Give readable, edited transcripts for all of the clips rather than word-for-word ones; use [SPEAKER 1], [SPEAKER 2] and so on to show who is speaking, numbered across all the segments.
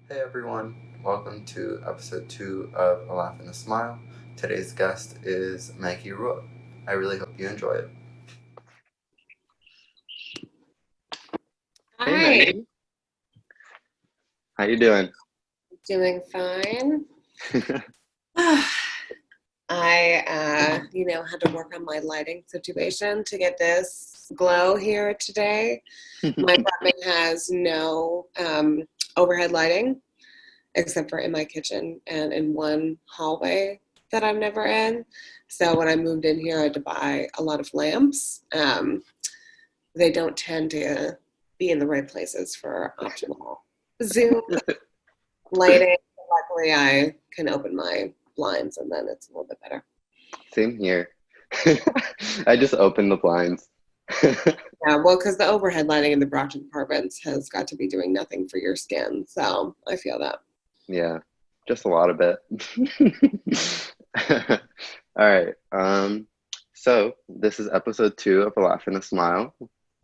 [SPEAKER 1] Hey everyone, welcome to episode 2 of A Laugh and a Smile. Today's guest is Maggie. I really hope you enjoy it.
[SPEAKER 2] Hey
[SPEAKER 3] Hi,
[SPEAKER 2] Maggie, how you doing?
[SPEAKER 3] doing fine. I had to work on my lighting situation to get this glow here today. My apartment has no overhead lighting except for in my kitchen and in one hallway that I'm never in. So when I moved in here, I had to buy a lot of lamps. They don't tend to be in the right places for optimal zoom lighting. Luckily, I can open my blinds and then it's a little bit better.
[SPEAKER 2] Same here. I just opened the blinds.
[SPEAKER 3] Yeah, well, because the overhead lighting in the Brockton apartments has got to be doing nothing for your skin. So I feel that.
[SPEAKER 2] Yeah, just a lot of it. All right. So this is episode 2 of A Laugh and a Smile.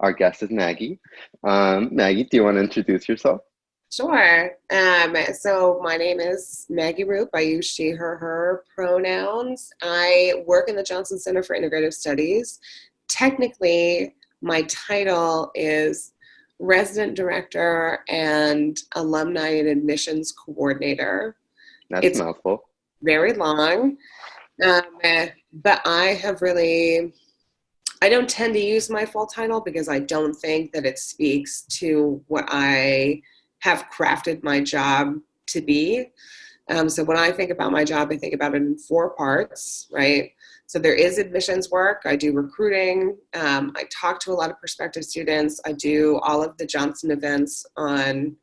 [SPEAKER 2] Our guest is Maggie. Maggie, do you want to introduce yourself?
[SPEAKER 3] Sure. So my name is Maggie Roop. I use she, her pronouns. I work in the Johnston Center for Integrative Studies. Technically, my title is resident director and alumni and admissions coordinator.
[SPEAKER 2] That's a
[SPEAKER 3] It's
[SPEAKER 2] mouthful.
[SPEAKER 3] very long, um, but I don't tend to use my full title because I don't think that it speaks to what I have crafted my job to be. So when I think about my job, I think about it in four parts, right? So there is admissions work. I do recruiting. I talk to a lot of prospective students. I do all of the Johnston events on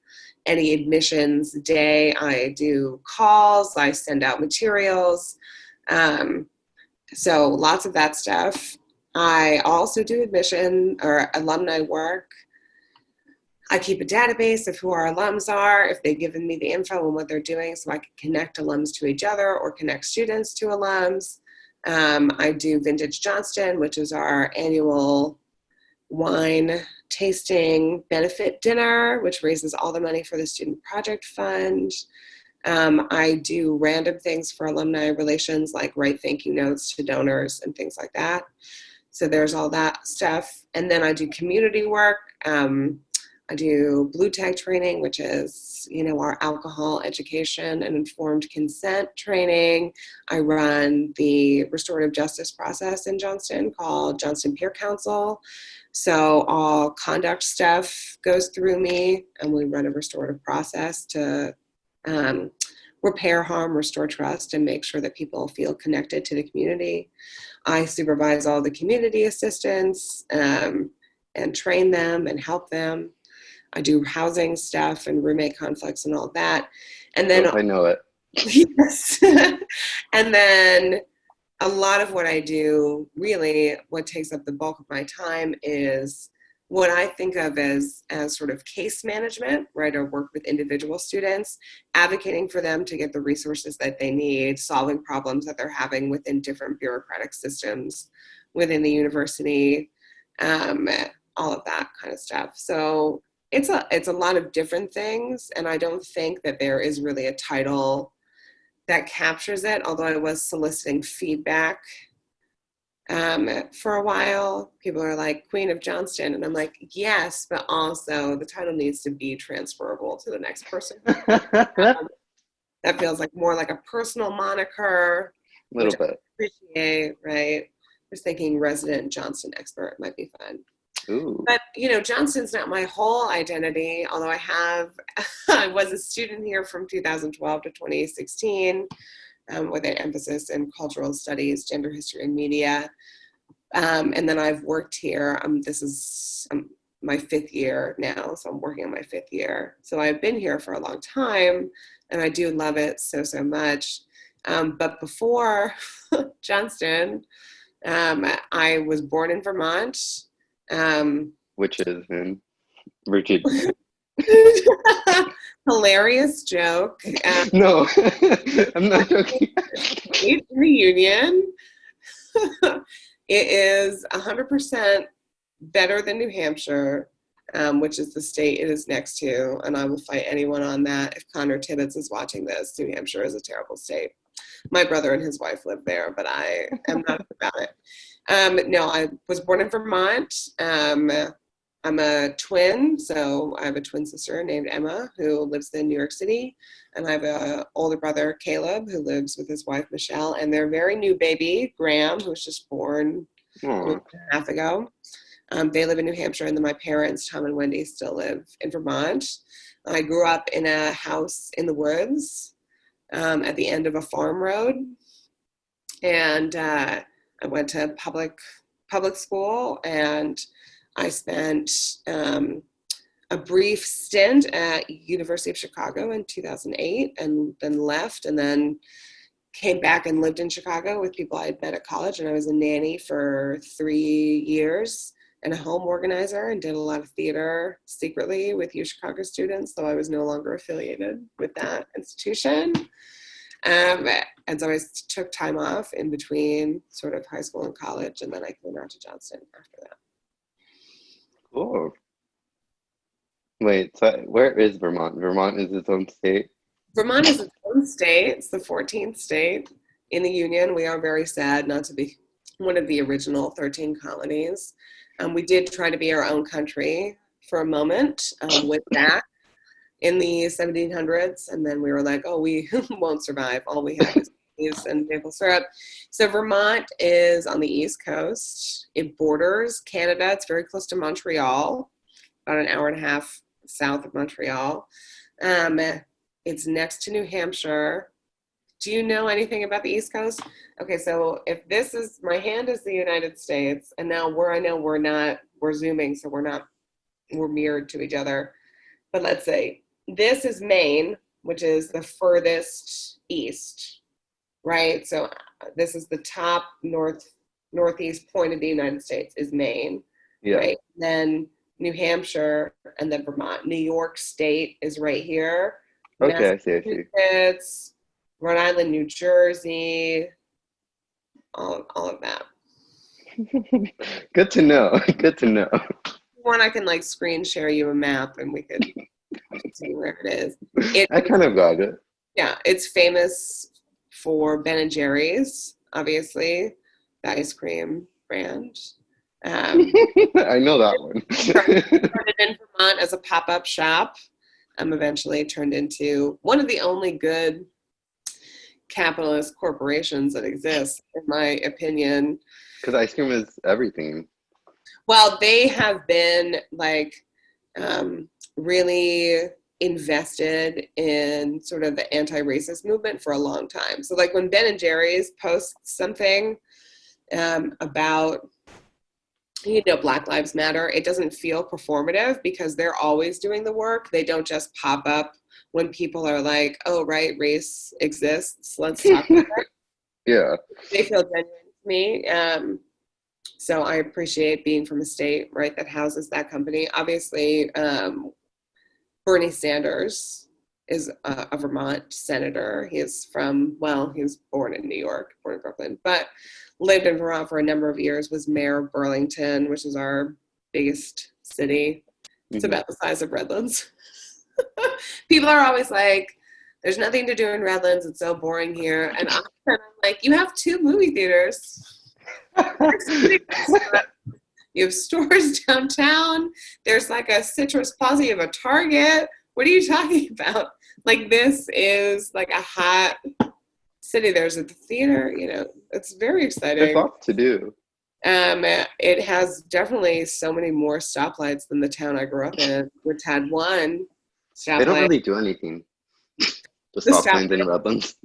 [SPEAKER 3] any admissions day. I do calls. I send out materials. Um, so lots of that stuff. I also do admission or alumni work. I keep a database of who our alums are, if they've given me the info on what they're doing, so I can connect alums to each other or connect students to alums. I do Vintage Johnston, which is our annual wine tasting benefit dinner, which raises all the money for the Student Project Fund. I do random things for alumni relations, like write thank you notes to donors and things like that. So there's all that stuff. And then I do community work. I do blue tag training, which is, our alcohol education and informed consent training. I run the restorative justice process in Johnston called Johnston Peer Council. So all conduct stuff goes through me, and we run a restorative process to um, repair harm, restore trust, and make sure that people feel connected to the community. I supervise all the community assistants and train them and help them. I do housing stuff and roommate conflicts and all that. And
[SPEAKER 2] Go
[SPEAKER 3] then,
[SPEAKER 2] if I know it.
[SPEAKER 3] yes. And then a lot of what I do, really, what takes up the bulk of my time is what I think of as sort of case management, right? Or work with individual students, advocating for them to get the resources that they need, solving problems that they're having within different bureaucratic systems within the university, um, all of that kind of stuff. So it's a lot of different things, and I don't think that there is really a title that captures it, although I was soliciting feedback for a while. People are like, Queen of Johnston. And I'm like, yes, but also the title needs to be transferable to the next person.
[SPEAKER 2] A
[SPEAKER 3] That feels like more like a personal moniker, which
[SPEAKER 2] little
[SPEAKER 3] I
[SPEAKER 2] bit.
[SPEAKER 3] appreciate, right? Just thinking resident Johnston expert might be fun.
[SPEAKER 2] Ooh.
[SPEAKER 3] But, Johnston's not my whole identity, although I was a student here from 2012 to 2016. With an emphasis in cultural studies, gender history, and media. And then I've worked here. This is my fifth year now, so I'm working on my fifth year. So I've been here for a long time, and I do love it so, so much. But before Johnston, I was born in Vermont. Um,
[SPEAKER 2] Which is in Virginia.
[SPEAKER 3] Hilarious joke.
[SPEAKER 2] No, I'm not joking.
[SPEAKER 3] In the Union. It is 100% better than New Hampshire, which is the state it is next to. And I will fight anyone on that. If Connor Tibbetts is watching this, New Hampshire is a terrible state. My brother and his wife live there, but I am not about it. No, I was born in Vermont. I'm a twin, so I have a twin sister named Emma who lives in New York City, and I have an older brother, Caleb, who lives with his wife, Michelle, and their very new baby, Graham, who was just born a week and a half ago. They live in New Hampshire, and then my parents, Tom and Wendy, still live in Vermont. I grew up in a house in the woods at the end of a farm road, and I went to public school, and I spent a brief stint at University of Chicago in 2008, and then left, and then came back and lived in Chicago with people I had met at college, and I was a nanny for 3 years and a home organizer, and did a lot of theater secretly with UChicago students, though I was no longer affiliated with that institution. And so I took time off in between sort of high school and college, and then I came out to Johnston after that.
[SPEAKER 2] Cool. Wait, so where is Vermont? Vermont is its own state?
[SPEAKER 3] Vermont is its own state. It's the 14th state in the Union. We are very sad not to be one of the original 13 colonies. We did try to be our own country for a moment with that in the 1700s, and then we were like, oh, we won't survive. All we have is leaves and maple syrup. So Vermont is on the East Coast. It borders Canada. It's very close to Montreal, about an hour and a half south of Montreal. It's next to New Hampshire. Do you know anything about the East Coast? Okay, so if this is, my hand is the United States, and now we're zooming, so we're mirrored to each other. But let's say this is Maine, which is the furthest east, right? So this is the top northeast point of the United States is Maine, right? Then New Hampshire, and then Vermont. New York State is right here.
[SPEAKER 2] Okay, I see.
[SPEAKER 3] Rhode Island, New Jersey, all of that.
[SPEAKER 2] Good to know. Good to know.
[SPEAKER 3] One, I can like screen share you a map, and we could see where it is.
[SPEAKER 2] I kind of got it.
[SPEAKER 3] Yeah, it's famous for Ben & Jerry's, obviously, the ice cream brand.
[SPEAKER 2] I know that one.
[SPEAKER 3] Started in Vermont as a pop-up shop. Eventually turned into one of the only good capitalist corporations that exist, in my opinion.
[SPEAKER 2] Because ice cream is everything.
[SPEAKER 3] Well, they have been like really invested in sort of the anti-racist movement for a long time. So like when Ben & Jerry's posts something about, Black Lives Matter, it doesn't feel performative because they're always doing the work. They don't just pop up when people are like, oh, right, race exists, let's talk about it.
[SPEAKER 2] Yeah.
[SPEAKER 3] They feel genuine to me. So I appreciate being from a state, right, that houses that company. Obviously, Bernie Sanders is a Vermont senator. He was born in New York, born in Brooklyn, but lived in Vermont for a number of years, was mayor of Burlington, which is our biggest city. It's about the size of Redlands. People are always like, there's nothing to do in Redlands. It's so boring here. And I'm like, you have 2 movie theaters. You have stores downtown. There's like a Citrus Plaza. You have a Target. What are you talking about? Like, this is like a hot city. There's a theater, it's very exciting.
[SPEAKER 2] There's lots to do.
[SPEAKER 3] It has definitely so many more stoplights than the town I grew up in, which had one stoplight.
[SPEAKER 2] They don't really do anything. The stop signs in Redlands.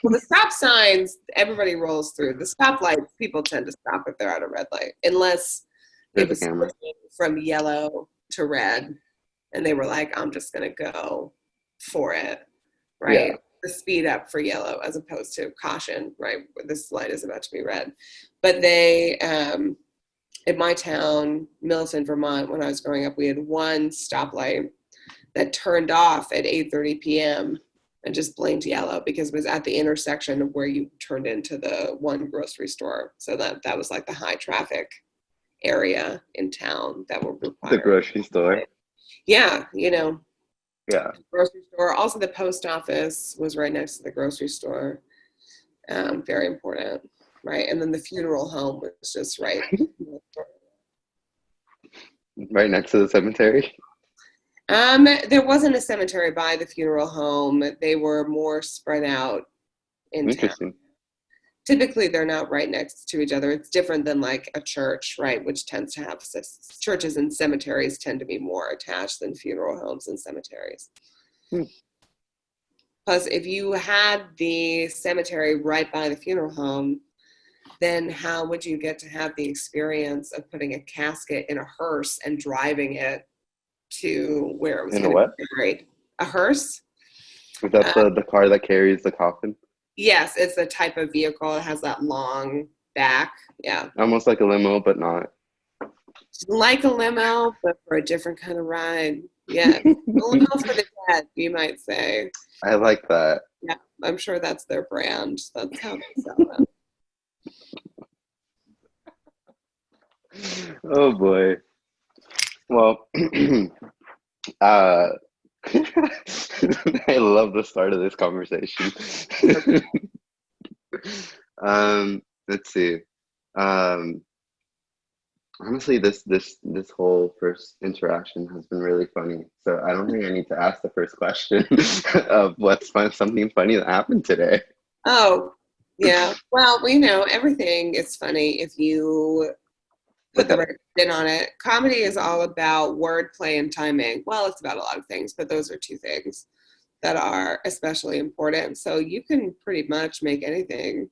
[SPEAKER 3] Well, the stop signs, everybody rolls through. The stoplights, people tend to stop if they're at a red light, unless it was from yellow to red, and they were like, I'm just going to go for it, right? Yeah. The speed up for yellow as opposed to caution, right? This light is about to be red. But they, in my town, Milton, Vermont, when I was growing up, we had one stoplight that turned off at 8:30 p.m. and just blinked yellow because it was at the intersection of where you turned into the one grocery store. So that was like the high traffic area in town that were required.
[SPEAKER 2] The grocery store.
[SPEAKER 3] Yeah, you know.
[SPEAKER 2] Yeah.
[SPEAKER 3] Grocery store. Also, the post office was right next to the grocery store. Very important, right? And then the funeral home was just right.
[SPEAKER 2] Right next to the cemetery.
[SPEAKER 3] There wasn't a cemetery by the funeral home. They were more spread out in
[SPEAKER 2] Interesting.
[SPEAKER 3] town. Typically, they're not right next to each other. It's different than like a church, right? Which tends to have churches and cemeteries tend to be more attached than funeral homes and cemeteries. Plus, if you had the cemetery right by the funeral home, then how would you get to have the experience of putting a casket in a hearse and driving it to where it was going to be buried? A hearse?
[SPEAKER 2] Is that the car that carries the coffin?
[SPEAKER 3] Yes, it's the type of vehicle. It has that long back. Yeah.
[SPEAKER 2] Almost like a limo, but not.
[SPEAKER 3] Like a limo, but for a different kind of ride. Yeah. A limo for the dead, you might say.
[SPEAKER 2] I like that.
[SPEAKER 3] Yeah, I'm sure that's their brand. That's how they sell them.
[SPEAKER 2] Oh boy. Well, I love the start of this conversation. Let's see. Honestly, this whole first interaction has been really funny. So I don't think I need to ask the first question of what's something funny that happened today.
[SPEAKER 3] Oh, yeah. Well, you know, everything is funny if you put the right spin on it. Comedy is all about wordplay and timing. Well, it's about a lot of things, but those are two things that are especially important. So you can pretty much make anything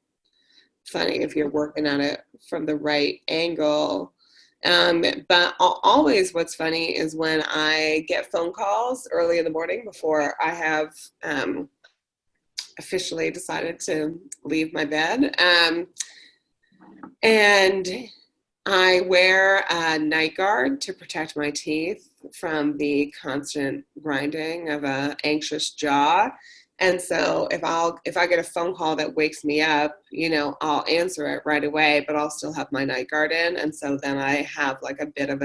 [SPEAKER 3] funny if you're working at it from the right angle. But always what's funny is when I get phone calls early in the morning before I have officially decided to leave my bed. And I wear a night guard to protect my teeth from the constant grinding of an anxious jaw. And so if I get a phone call that wakes me up, you know, I'll answer it right away, but I'll still have my night guard in. And so then I have like a bit of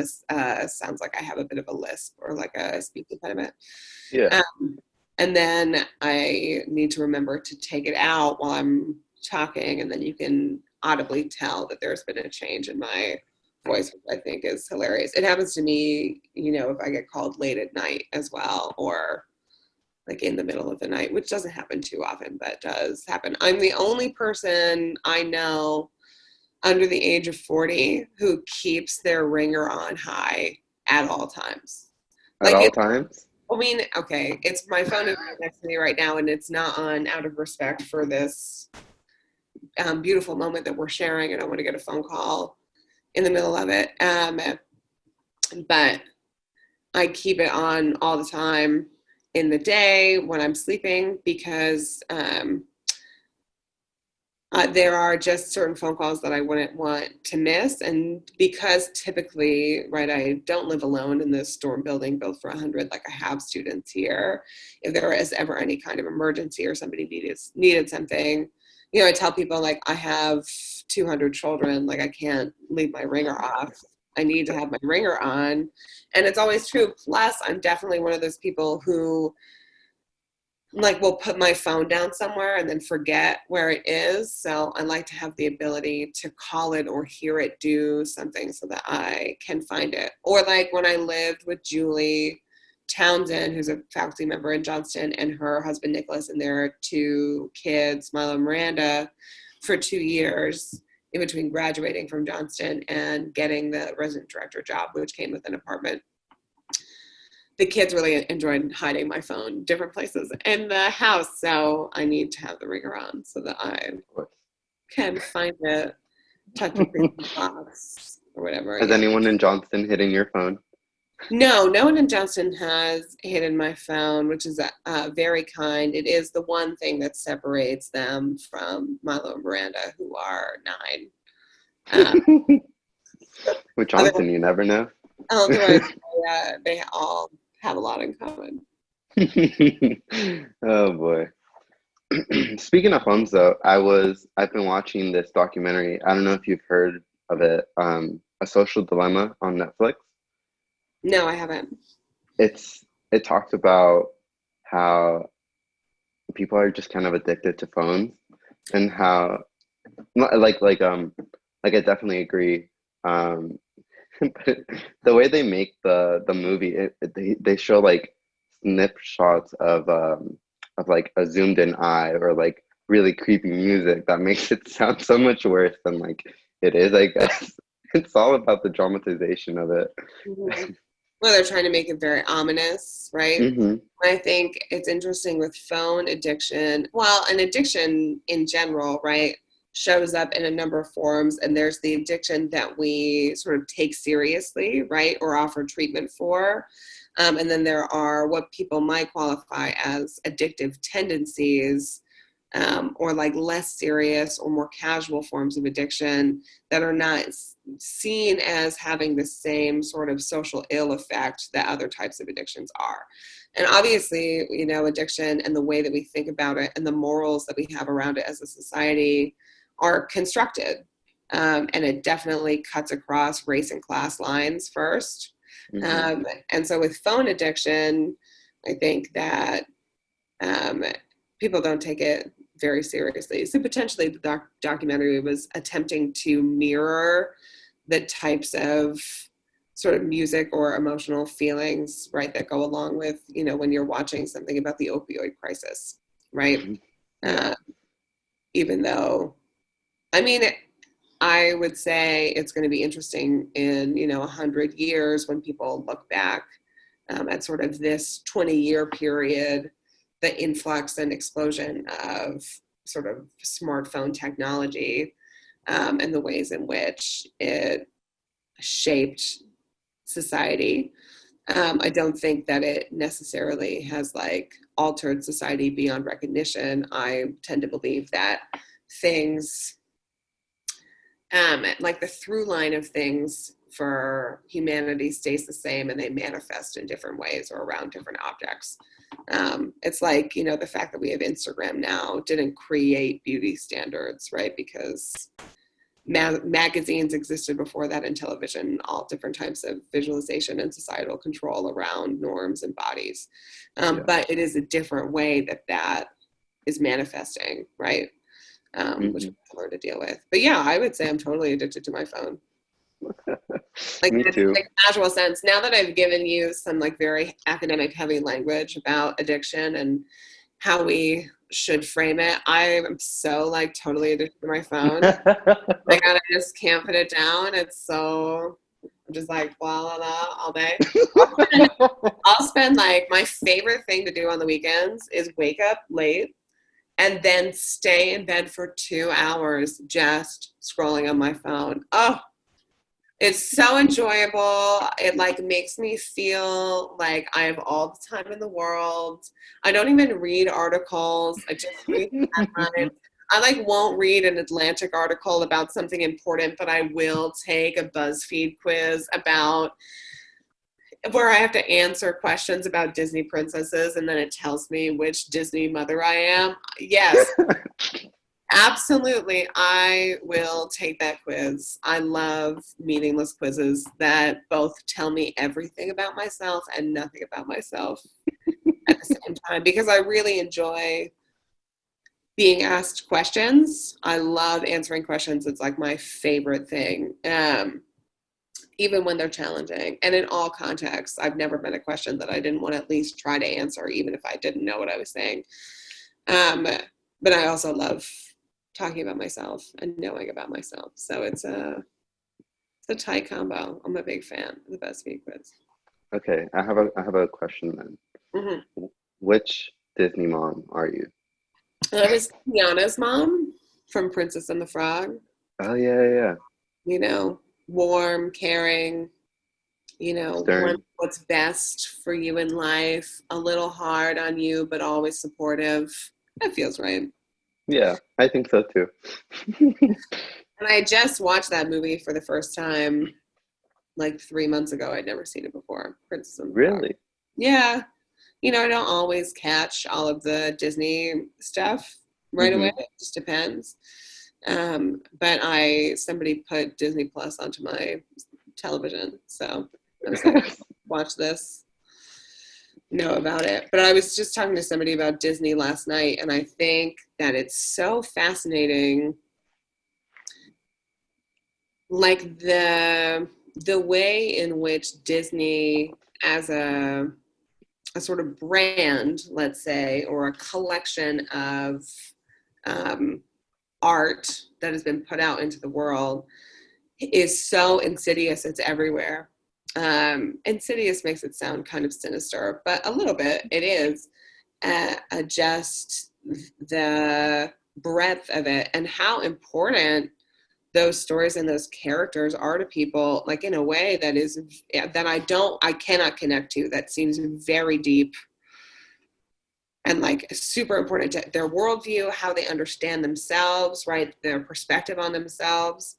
[SPEAKER 3] sounds like I have a bit of a lisp or like a speech impediment.
[SPEAKER 2] Yeah.
[SPEAKER 3] And then I need to remember to take it out while I'm talking, and then you can audibly tell that there's been a change in my voice, which I think is hilarious. It happens to me, you know, if I get called late at night as well, or like in the middle of the night, which doesn't happen too often, but does happen. I'm the only person I know under the age of 40 who keeps their ringer on high at all times.
[SPEAKER 2] At all times?
[SPEAKER 3] I mean, okay, it's my phone is right next to me right now, and it's not on out of respect for this beautiful moment that we're sharing. I don't want to get a phone call in the middle of it. But I keep it on all the time in the day when I'm sleeping, because there are just certain phone calls that I wouldn't want to miss. And because typically, right, I don't live alone in this dorm building built for 100, like I have students here. If there is ever any kind of emergency or somebody needed something, you know, I tell people like I have 200 children, like I can't leave my ringer off. I need to have my ringer on. And it's always true. Plus, I'm definitely one of those people who like will put my phone down somewhere and then forget where it is. So I like to have the ability to call it or hear it do something so that I can find it. Or like when I lived with Julie Townsend, who's a faculty member in Johnston, and her husband Nicholas and their two kids, Milo and Miranda, for 2 years in between graduating from Johnston and getting the resident director job, which came with an apartment. The kids really enjoyed hiding my phone different places in the house, so I need to have the ringer on so that I can find it, touch the box or whatever.
[SPEAKER 2] Has anyone in Johnston hidden your phone?
[SPEAKER 3] No one in Johnston has hidden my phone, which is very kind. It is the one thing that separates them from Milo and Miranda, who are 9.
[SPEAKER 2] With Johnston, you never know.
[SPEAKER 3] Otherwise, they all have a lot in common.
[SPEAKER 2] Oh boy. Speaking of phones though, I've been watching this documentary. I don't know if you've heard of it. A Social Dilemma on Netflix.
[SPEAKER 3] No, I haven't.
[SPEAKER 2] It talks about how people are just kind of addicted to phones, and how like I definitely agree. Um, but the way they make the movie, they show like snapshots of like a zoomed in eye, or like really creepy music that makes it sound so much worse than like it is, I guess. It's all about the dramatization of it.
[SPEAKER 3] Mhm. Well, they're trying to make it very ominous, right?
[SPEAKER 2] Hmm.
[SPEAKER 3] I think it's interesting with phone addiction. Well, an addiction in general, right, shows up in a number of forms. And there's the addiction that we sort of take seriously, right, or offer treatment for. And then there are what people might qualify as addictive tendencies, or like less serious or more casual forms of addiction that are not seen as having the same sort of social ill effect that other types of addictions are. And obviously, you know, addiction and the way that we think about it and the morals that we have around it as a society are constructed. And it definitely cuts across race and class lines first.
[SPEAKER 2] Hmm.
[SPEAKER 3] And so with phone addiction, I think that um, people don't take it very seriously. So potentially the documentary was attempting to mirror the types of sort of music or emotional feelings, right, that go along with, you know, when you're watching something about the opioid crisis, right?
[SPEAKER 2] Yeah.
[SPEAKER 3] Uh, Even though, I mean, I would say it's going to be interesting in, you know, 100 years when people look back at sort of this 20-year period, the influx and explosion of sort of smartphone technology, and the ways in which it shaped society. I don't think that it necessarily has like altered society beyond recognition. I tend to believe that things, like the through line of things for humanity stays the same, and they manifest in different ways or around different objects. It's like, you know, the fact that we have Instagram now didn't create beauty standards, right? Because magazines existed before that, in television, all different types of visualization and societal control around norms and bodies.
[SPEAKER 2] Yeah.
[SPEAKER 3] But it is a different way that that is manifesting, right? Which we
[SPEAKER 2] Hmm.
[SPEAKER 3] have to learn to deal with. But yeah, I would say I'm totally addicted to my phone. Like
[SPEAKER 2] Me
[SPEAKER 3] in
[SPEAKER 2] too.
[SPEAKER 3] a casual sense. Now that I've given you some like very academic heavy language about addiction and how we should frame it, I am so like totally addicted to my phone. Like I just can't put it down. It's so, I'm just like blah blah blah all day. I'll spend like, my favorite thing to do on the weekends is wake up late and then stay in bed for 2 hours just scrolling on my phone. Oh, it's so enjoyable. It like makes me feel like I have all the time in the world. I don't even read articles. I just read headlines. I like won't read an Atlantic article about something important, but I will take a BuzzFeed quiz about where I have to answer questions about Disney princesses, and then it tells me which Disney mother I am. Yes, absolutely. I will take that quiz. I love meaningless quizzes that both tell me everything about myself and nothing about myself at the same time, because I really enjoy being asked questions. I love answering questions. It's like my favorite thing. Even when they're challenging and in all contexts. I've never been a question that I didn't want to at least try to answer, even if I didn't know what I was saying. Um, but I also love talking about myself and knowing about myself. So it's a tight combo. I'm a big fan of the BuzzFeed quiz.
[SPEAKER 2] Okay, I have a question then.
[SPEAKER 3] Mm-hmm.
[SPEAKER 2] Which Disney mom are you?
[SPEAKER 3] And I was Tiana's mom from Princess and the Frog.
[SPEAKER 2] Oh yeah, yeah, yeah.
[SPEAKER 3] You know, warm, caring, you know, want
[SPEAKER 2] Stern.
[SPEAKER 3] what's best for you in life, a little hard on you, but always supportive. That feels right.
[SPEAKER 2] Yeah, I think so too.
[SPEAKER 3] And I just watched that movie for the first time like 3 months ago. I'd never seen it before, Princess and the Frog.
[SPEAKER 2] Really?
[SPEAKER 3] Yeah. You know, I don't always catch all of the Disney stuff right away.
[SPEAKER 2] Hmm.
[SPEAKER 3] It just depends. But somebody put Disney Plus onto my television. So I was like, watch this, know about it. But I was just talking to somebody about Disney last night, and I think that it's so fascinating, like the way in which Disney as a sort of brand, let's say, or a collection of art that has been put out into the world is so insidious. It's everywhere. Insidious makes it sound kind of sinister, but a little bit it is. Just the breadth of it and how important those stories and those characters are to people, like in a way that is, that I cannot connect to, that seems very deep and like super important to their worldview, how they understand themselves, right? Their perspective on themselves.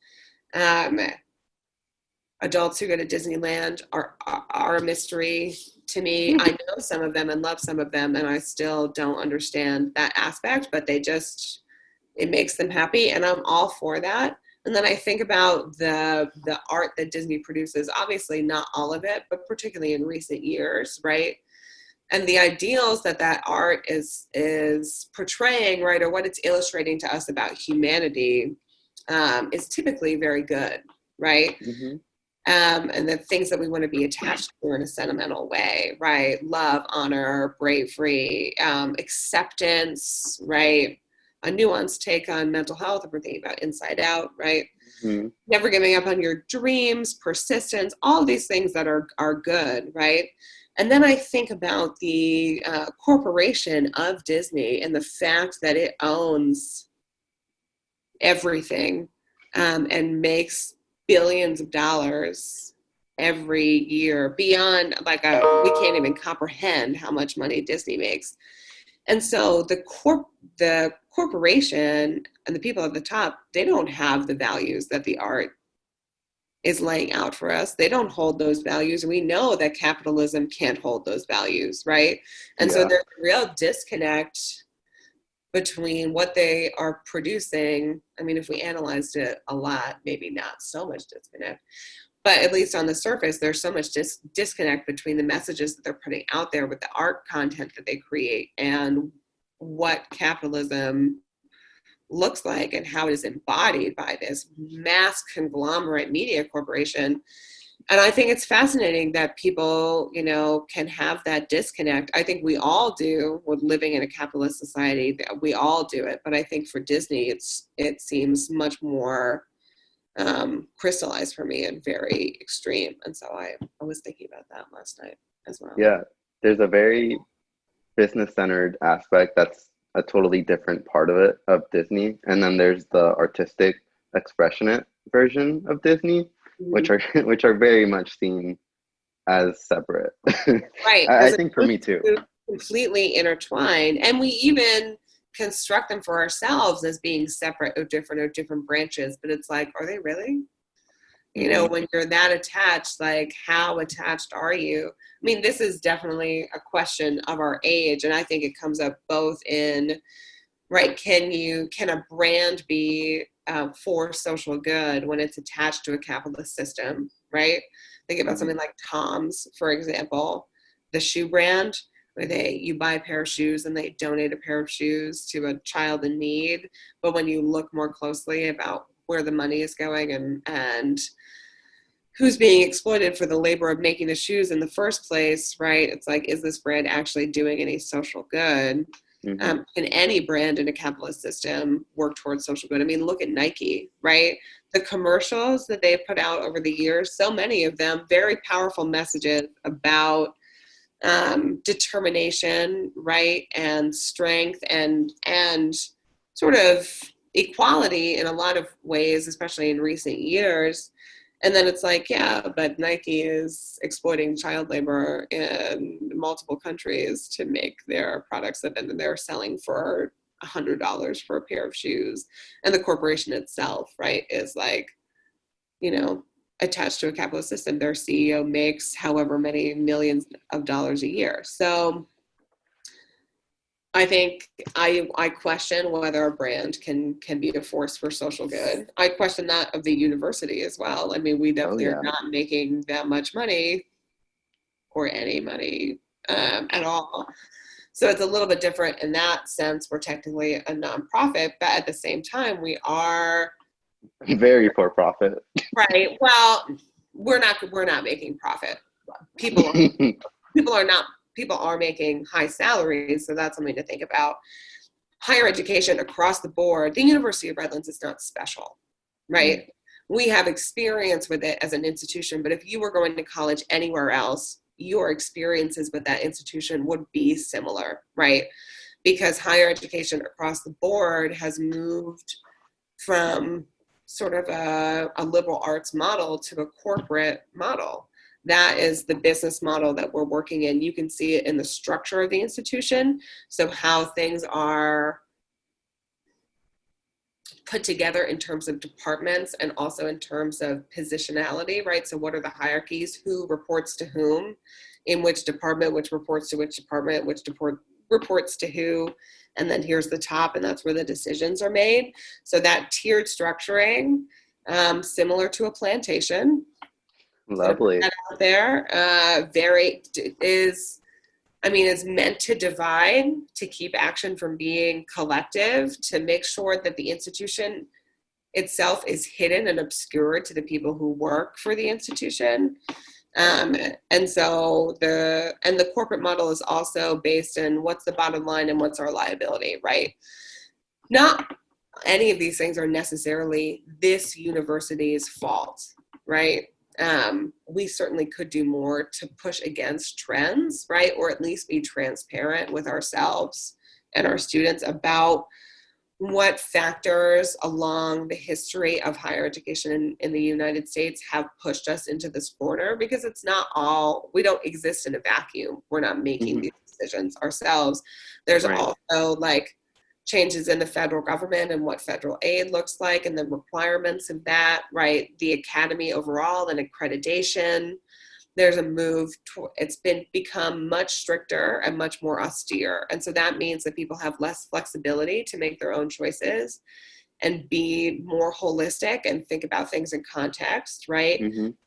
[SPEAKER 3] Adults who go to Disneyland are a mystery to me. I know some of them and love some of them, and I still don't understand that aspect, but it makes them happy, and I'm all for that. And then I think about the art that Disney produces, obviously not all of it, but particularly in recent years, right? And the ideals that art is portraying, right, or what it's illustrating to us about humanity is typically very good, right?
[SPEAKER 2] Mm-hmm.
[SPEAKER 3] And the things that we want to be attached to in a sentimental way, right? Love, honor, bravery, acceptance, right? A nuanced take on mental health, if we're thinking about Inside Out, right?
[SPEAKER 2] Mm-hmm.
[SPEAKER 3] Never giving up on your dreams, persistence, all these things that are good, right? And then I think about the corporation of Disney and the fact that it owns everything and makes billions of dollars every year, beyond we can't even comprehend how much money Disney makes. And so the corporation and the people at the top, they don't have the values that the art is laying out for us. They don't hold those values. And we know that capitalism can't hold those values, right? And so there's a real disconnect between what they are producing. I mean, if we analyzed it a lot, maybe not so much disconnect, but at least on the surface, there's so much disconnect between the messages that they're putting out there with the art content that they create and what capitalism looks like and how it is embodied by this mass conglomerate media corporation. And I think it's fascinating that people, can have that disconnect. I think we all do with living in a capitalist society. We all do it. But I think for Disney, it seems much more crystallized for me and very extreme. And so I was thinking about that last night as well.
[SPEAKER 2] Yeah, there's a very business-centered aspect that's a totally different part of it, of Disney. And then there's the artistic, expressionate version of Disney, which are very much seen as separate.
[SPEAKER 3] Right.
[SPEAKER 2] I think for me too.
[SPEAKER 3] Completely intertwined. And we even construct them for ourselves as being separate or different branches. But it's like, are they really? When you're that attached, like how attached are you? I mean, this is definitely a question of our age. And I think it comes up both in, right, can a brand be for social good when it's attached to a capitalist system, right? Think about something like Tom's, for example, the shoe brand, where you buy a pair of shoes and they donate a pair of shoes to a child in need. But when you look more closely about where the money is going and who's being exploited for the labor of making the shoes in the first place, right? It's like, is this brand actually doing any social good? Can any brand in a capitalist system work towards social good? I mean, look at Nike, right? The commercials that they've put out over the years, so many of them, very powerful messages about determination, right? And strength and sort of equality in a lot of ways, especially in recent years. And then it's like, yeah, but Nike is exploiting child labor in multiple countries to make their products that then they're selling for $100 for a pair of shoes. And the corporation itself, right, is like, attached to a capitalist system. Their CEO makes however many millions of dollars a year. So I think I question whether a brand can be a force for social good. I question that of the university as well. I mean, we definitely are not making that much money or any money at all. So it's a little bit different in that sense. We're technically a nonprofit, but at the same time, we are
[SPEAKER 2] very for profit.
[SPEAKER 3] Right. Well, we're not making profit. People are making high salaries, so that's something to think about. Higher education across the board, the University of Redlands is not special, right? We have experience with it as an institution, but if you were going to college anywhere else, your experiences with that institution would be similar, right? Because higher education across the board has moved from sort of a liberal arts model to a corporate model. That is the business model that we're working in. You can see it in the structure of the institution. So how things are put together in terms of departments and also in terms of positionality, right? So what are the hierarchies? Who reports to whom? In which department? Which reports to which department? Which reports to who? And then here's the top, and that's where the decisions are made. So that tiered structuring, similar to a plantation.
[SPEAKER 2] Lovely.
[SPEAKER 3] That out there, is meant to divide, to keep action from being collective, to make sure that the institution itself is hidden and obscured to the people who work for the institution. And so the corporate model is also based in what's the bottom line and what's our liability, right? Not any of these things are necessarily this university's fault, right? We certainly could do more to push against trends, right? Or at least be transparent with ourselves and our students about what factors along the history of higher education in the United States have pushed us into this corner, because it's not all, we don't exist in a vacuum. We're not making these decisions ourselves. There's also like changes in the federal government and what federal aid looks like and the requirements of that, right? The academy overall and accreditation. There's a move it's become much stricter and much more austere. And so that means that people have less flexibility to make their own choices and be more holistic and think about things in context, right?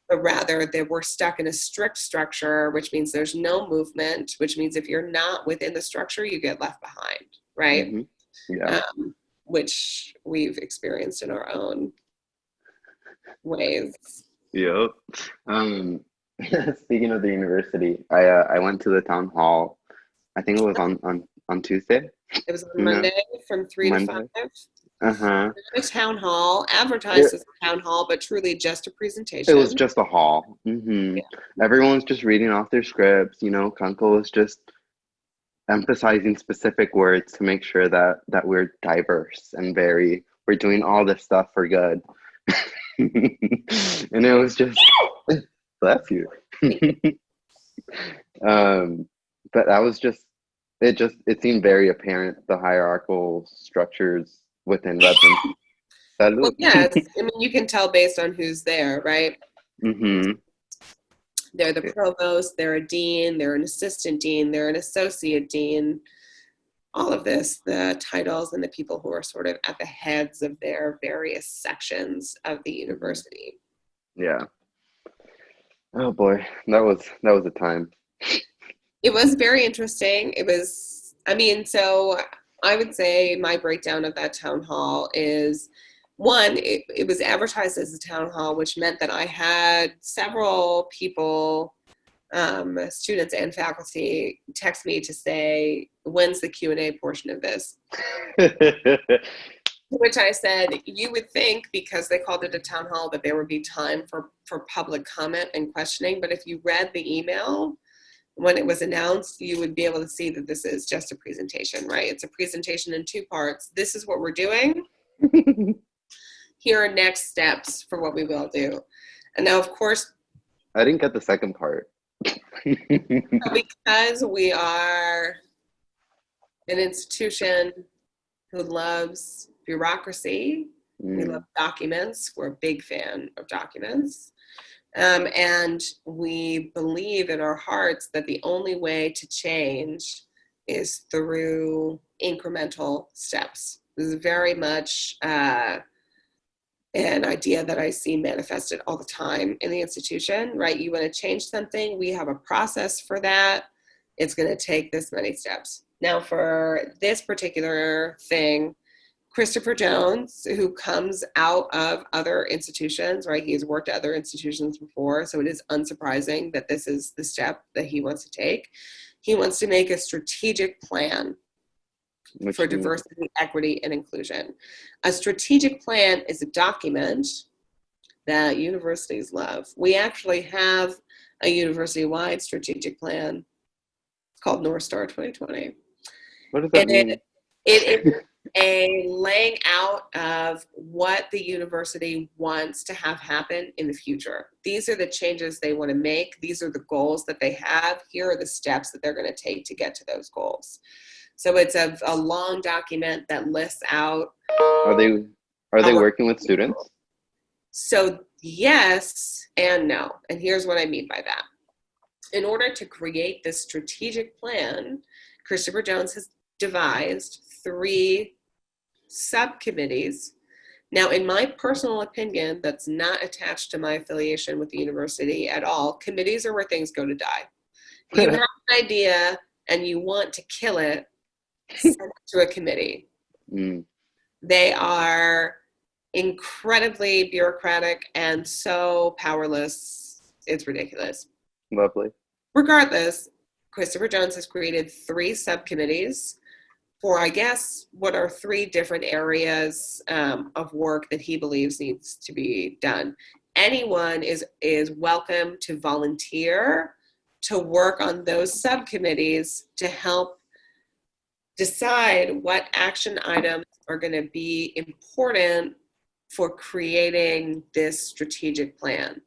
[SPEAKER 3] But rather that we're stuck in a strict structure, which means there's no movement, which means if you're not within the structure, you get left behind, right? Which we've experienced in our own ways.
[SPEAKER 2] Yep. Speaking of the university, I went to the town hall. I think it was on Tuesday.
[SPEAKER 3] It was on Monday from 3 to 5. A town hall, advertised as a town hall, but truly just a presentation.
[SPEAKER 2] It was just a hall. Everyone's just reading off their scripts. You know, Kunkel was just emphasizing specific words to make sure that we're diverse and we're doing all this stuff for good. And it was just bless you. But that was it seemed very apparent, the hierarchical structures within Redlands.
[SPEAKER 3] Well, yes, I mean, you can tell based on who's there, right? They're the provost, they're a dean, they're an assistant dean, they're an associate dean. All of this, the titles and the people who are sort of at the heads of their various sections of the university.
[SPEAKER 2] Yeah. Oh boy, that was a time.
[SPEAKER 3] It was very interesting. So I would say my breakdown of that town hall is, one, it was advertised as a town hall, which meant that I had several people, students and faculty, text me to say, when's the Q&A portion of this? Which I said, you would think, because they called it a town hall, that there would be time for public comment and questioning. But if you read the email, when it was announced, you would be able to see that this is just a presentation, right? It's a presentation in 2 parts. This is what we're doing. Here are next steps for what we will do. And now, of course,
[SPEAKER 2] I didn't get the second part.
[SPEAKER 3] Because we are an institution who loves bureaucracy, we love documents, we're a big fan of documents, and we believe in our hearts that the only way to change is through incremental steps. This is very much an idea that I see manifested all the time in the institution, right? You want to change something, we have a process for that. It's going to take this many steps. Now, for this particular thing, Christopher Jones, who comes out of other institutions, right? He has worked at other institutions before, so it is unsurprising that this is the step that he wants to take. He wants to make a strategic plan for diversity, equity, and inclusion. A strategic plan is a document that universities love. We actually have a university-wide strategic plan. It's called North Star 2020.
[SPEAKER 2] What does that mean?
[SPEAKER 3] It is a laying out of what the university wants to have happen in the future. These are the changes they want to make. These are the goals that they have. Here are the steps that they're going to take to get to those goals. So it's a long document that lists out.
[SPEAKER 2] Are they working with students?
[SPEAKER 3] So yes and no. And here's what I mean by that. In order to create this strategic plan, Christopher Jones has devised 3 subcommittees. Now, in my personal opinion, that's not attached to my affiliation with the university at all. Committees are where things go to die. You have an idea and you want to kill it, send it to a committee. They are incredibly bureaucratic and so powerless. It's ridiculous.
[SPEAKER 2] Lovely.
[SPEAKER 3] Regardless, Christopher Jones has created 3 subcommittees for, I guess, what are 3 different areas of work that he believes needs to be done. Anyone is welcome to volunteer to work on those subcommittees to help decide what action items are going to be important for creating this strategic plan.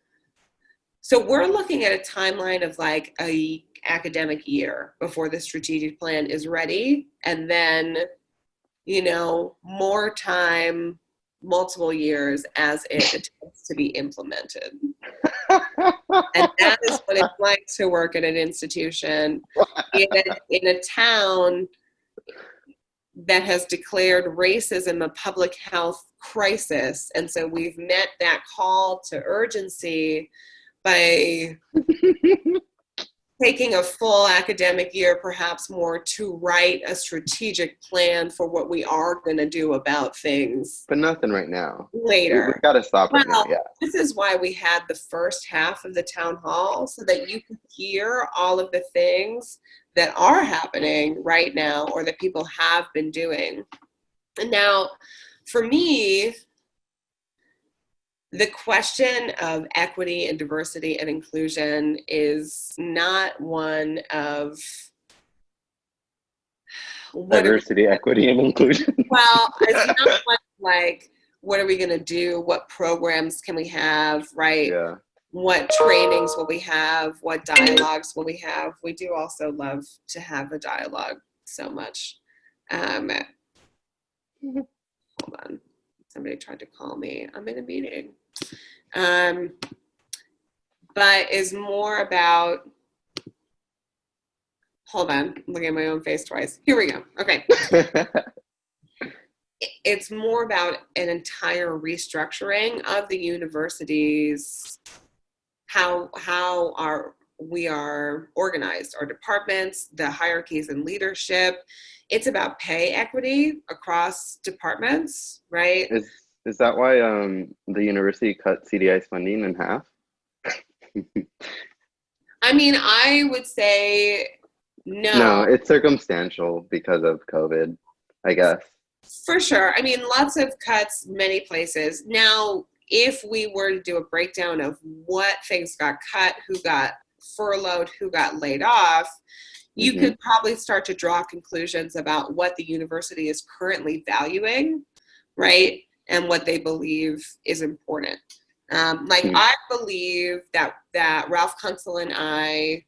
[SPEAKER 3] So we're looking at a timeline of like a academic year before the strategic plan is ready, and then, you know, more time, multiple years as it attempts to be implemented. And that is what it's like to work at an institution in a town that has declared racism a public health crisis. And so we've met that call to urgency by taking a full academic year, perhaps more, to write a strategic plan for what we are going to do about things.
[SPEAKER 2] But nothing right now.
[SPEAKER 3] Later.
[SPEAKER 2] We've got to stop right now, yeah.
[SPEAKER 3] This is why we had the first half of the town hall, so that you could hear all of the things that are happening right now or that people have been doing. And now, for me, the question of equity and diversity and inclusion is not one of
[SPEAKER 2] diversity, equity, and inclusion.
[SPEAKER 3] Well, it's not one like, what are we going to do? What programs can we have, right?
[SPEAKER 2] Yeah.
[SPEAKER 3] What trainings will we have? What dialogues will we have? We do also love to have a dialogue so much. Hold on. Somebody tried to call me. I'm in a meeting. But is more about, hold on, I'm looking at my own face twice. Here we go. Okay. It's more about an entire restructuring of the universities, how we are organized, our departments, the hierarchies and leadership. It's about pay equity across departments, right?
[SPEAKER 2] Is that why the university cut CDI's funding in half?
[SPEAKER 3] I mean, I would say no.
[SPEAKER 2] No, it's circumstantial because of COVID, I guess.
[SPEAKER 3] For sure. I mean, lots of cuts, many places. Now, if we were to do a breakdown of what things got cut, who got furloughed, who got laid off, you could probably start to draw conclusions about what the university is currently valuing, right? And what they believe is important. I believe that Ralph Kunzel and I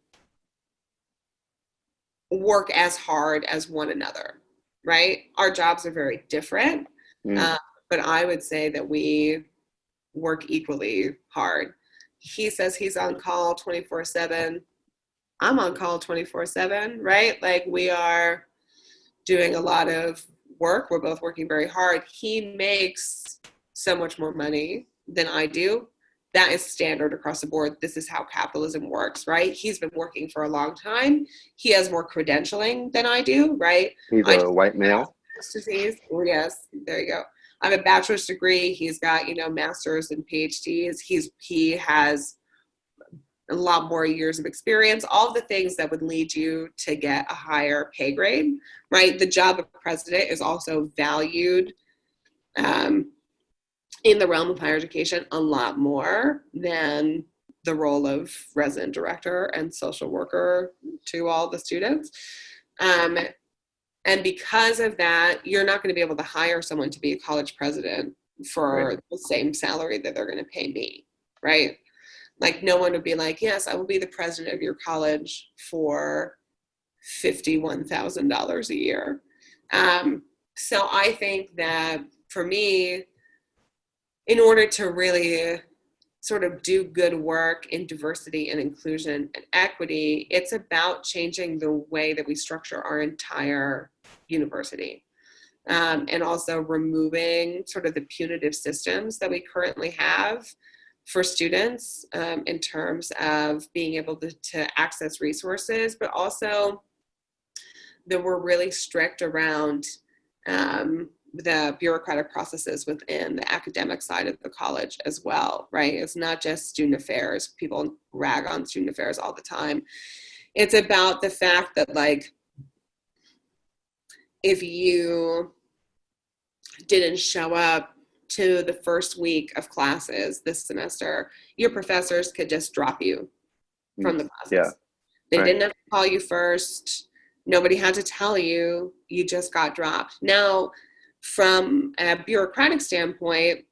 [SPEAKER 3] work as hard as one another, right? Our jobs are very different, but I would say that we work equally hard. He says he's on call 24/7. I'm on call 24/7, right? Like, we are doing a lot of work. We're both working very hard. He makes so much more money than I do. That is standard across the board. This is how capitalism works, right? He's been working for a long time. He has more credentialing than I do, right?
[SPEAKER 2] He's a white male.
[SPEAKER 3] Disease. Oh, yes, there you go. I have a bachelor's degree. He's got, master's and PhDs. He has a lot more years of experience, all of the things that would lead you to get a higher pay grade, right? The job of president is also valued in the realm of higher education a lot more than the role of resident director and social worker to all the students. And because of that, you're not going to be able to hire someone to be a college president for the same salary that they're going to pay me, right? Like, no one would be like, yes, I will be the president of your college for $51,000 a year. So I think that for me, in order to really sort of do good work in diversity and inclusion and equity, it's about changing the way that we structure our entire university. And also removing sort of the punitive systems that we currently have for students in terms of being able to access resources, but also that we're really strict around the bureaucratic processes within the academic side of the college as well, right? It's not just student affairs. People rag on student affairs all the time. It's about the fact that, like, if you didn't show up to the first week of classes this semester, your professors could just drop you from the classes.
[SPEAKER 2] Yeah.
[SPEAKER 3] They didn't have to call you first. Nobody had to tell you. You just got dropped. Now, from a bureaucratic standpoint,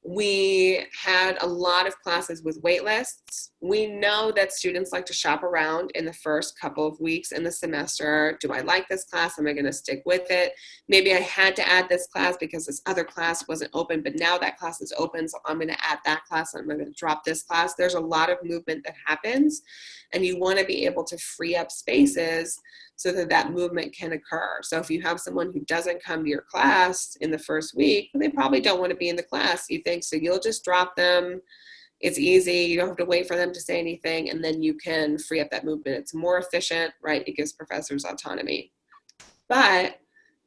[SPEAKER 3] we had a lot of classes with wait lists. We know that students like to shop around in the first couple of weeks in the semester. Do I like this class? Am I going to stick with it? Maybe I had to add this class because this other class wasn't open, but now that class is open, so I'm going to add that class and I'm going to drop this class. There's a lot of movement that happens, and you want to be able to free up spaces so that that movement can occur. So if you have someone who doesn't come to your class in the first week, they probably don't want to be in the class, you think, so you'll just drop them. It's easy. You don't have to wait for them to say anything, and then you can free up that movement. It's more efficient, right? It gives professors autonomy. But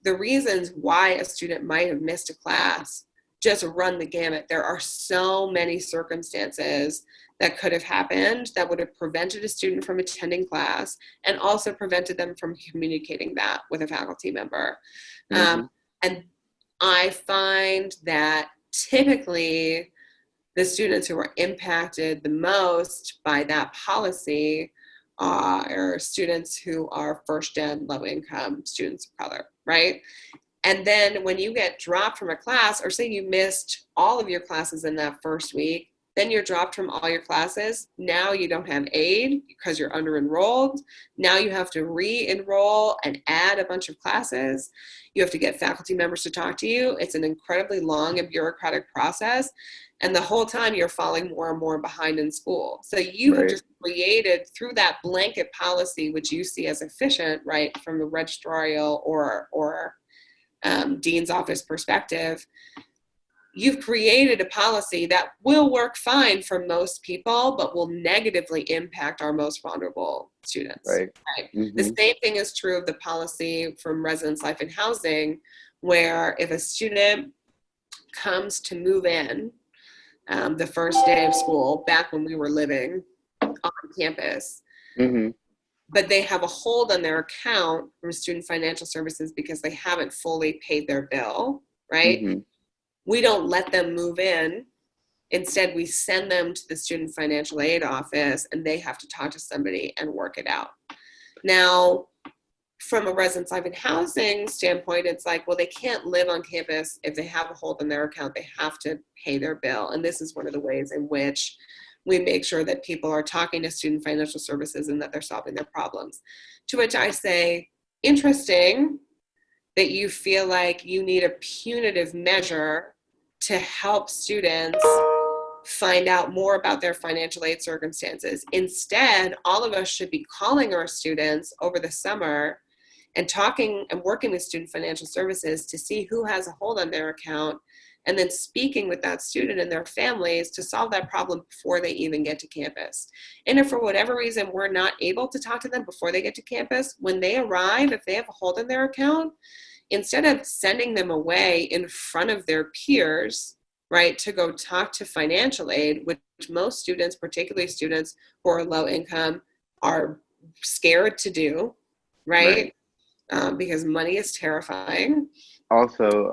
[SPEAKER 3] the reasons why a student might have missed a class just run the gamut. There are so many circumstances that could have happened that would have prevented a student from attending class and also prevented them from communicating that with a faculty member. And I find that typically the students who are impacted the most by that policy are students who are first gen, low income students of color, right? And then when you get dropped from a class, or say you missed all of your classes in that first week, then you're dropped from all your classes. Now you don't have aid because you're under-enrolled. Now you have to re-enroll and add a bunch of classes. You have to get faculty members to talk to you. It's an incredibly long and bureaucratic process. And the whole time you're falling more and more behind in school. So you have just created, through that blanket policy, which you see as efficient, right, from the registrarial or dean's office perspective, you've created a policy that will work fine for most people, but will negatively impact our most vulnerable students. Right. The same thing is true of the policy from residence life and housing, where if a student comes to move in the first day of school, back when we were living on campus, but they have a hold on their account from Student Financial Services because they haven't fully paid their bill, right? We don't let them move in. Instead, we send them to the Student Financial Aid Office, and they have to talk to somebody and work it out. Now, from a residence life and housing standpoint, it's like, well, they can't live on campus if they have a hold on their account. They have to pay their bill. And this is one of the ways in which we make sure that people are talking to Student Financial Services and that they're solving their problems. To which I say, interesting that you feel like you need a punitive measure to help students find out more about their financial aid circumstances. Instead, all of us should be calling our students over the summer and talking and working with student financial services to see who has a hold on their account, and then speaking with that student and their families to solve that problem before they even get to campus. And if for whatever reason we're not able to talk to them before they get to campus, when they arrive, if they have a hold on their account, instead of sending them away in front of their peers, right, to go talk to financial aid, which most students, particularly students who are low income, are scared to do, right? Because money is terrifying.
[SPEAKER 2] Also,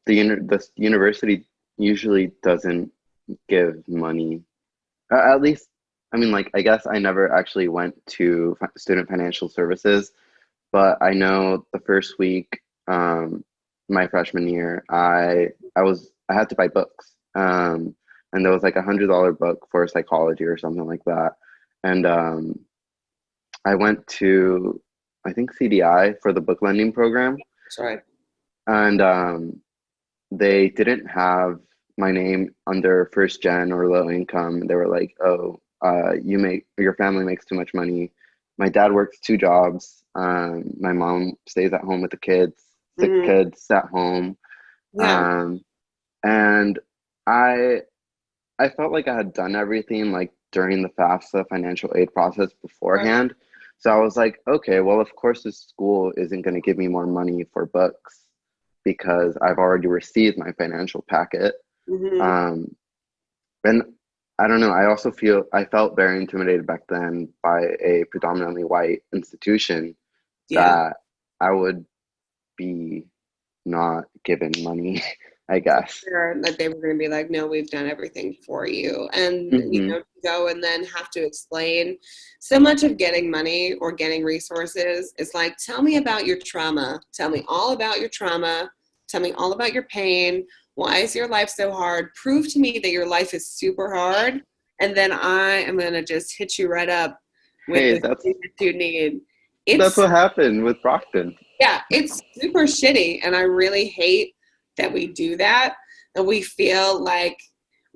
[SPEAKER 2] the university usually doesn't give money. At least, I mean, like, I guess I never actually went to student financial services, but I know the first week, my freshman year, I had to buy books, and there was like $100 book for psychology or something like that, and I went to, I think, CDI for the book lending program.
[SPEAKER 3] Sorry.
[SPEAKER 2] And they didn't have my name under first gen or low income. They were like, "Oh, your family makes too much money." My dad works 2 jobs. My mom stays at home with the kids, sick kids at home.
[SPEAKER 3] Yeah.
[SPEAKER 2] And I felt like I had done everything like during the FAFSA financial aid process beforehand.
[SPEAKER 3] Right.
[SPEAKER 2] So I was like, okay, well, of course, this school isn't going to give me more money for books because I've already received my financial packet. And I don't know, I felt very intimidated back then by a predominantly white institution that I would be not given money, I guess.
[SPEAKER 3] Sure, that they were going to be like, no, we've done everything for you. And, to go and then have to explain so much of getting money or getting resources is like, tell me about your trauma. Tell me all about your trauma. Tell me all about your pain. Why is your life so hard? Prove to me that your life is super hard. And then I am going to just hit you right up with the thing that you need.
[SPEAKER 2] That's what happened with Brockton.
[SPEAKER 3] Yeah, it's super shitty. And I really hate that we do that. And we feel like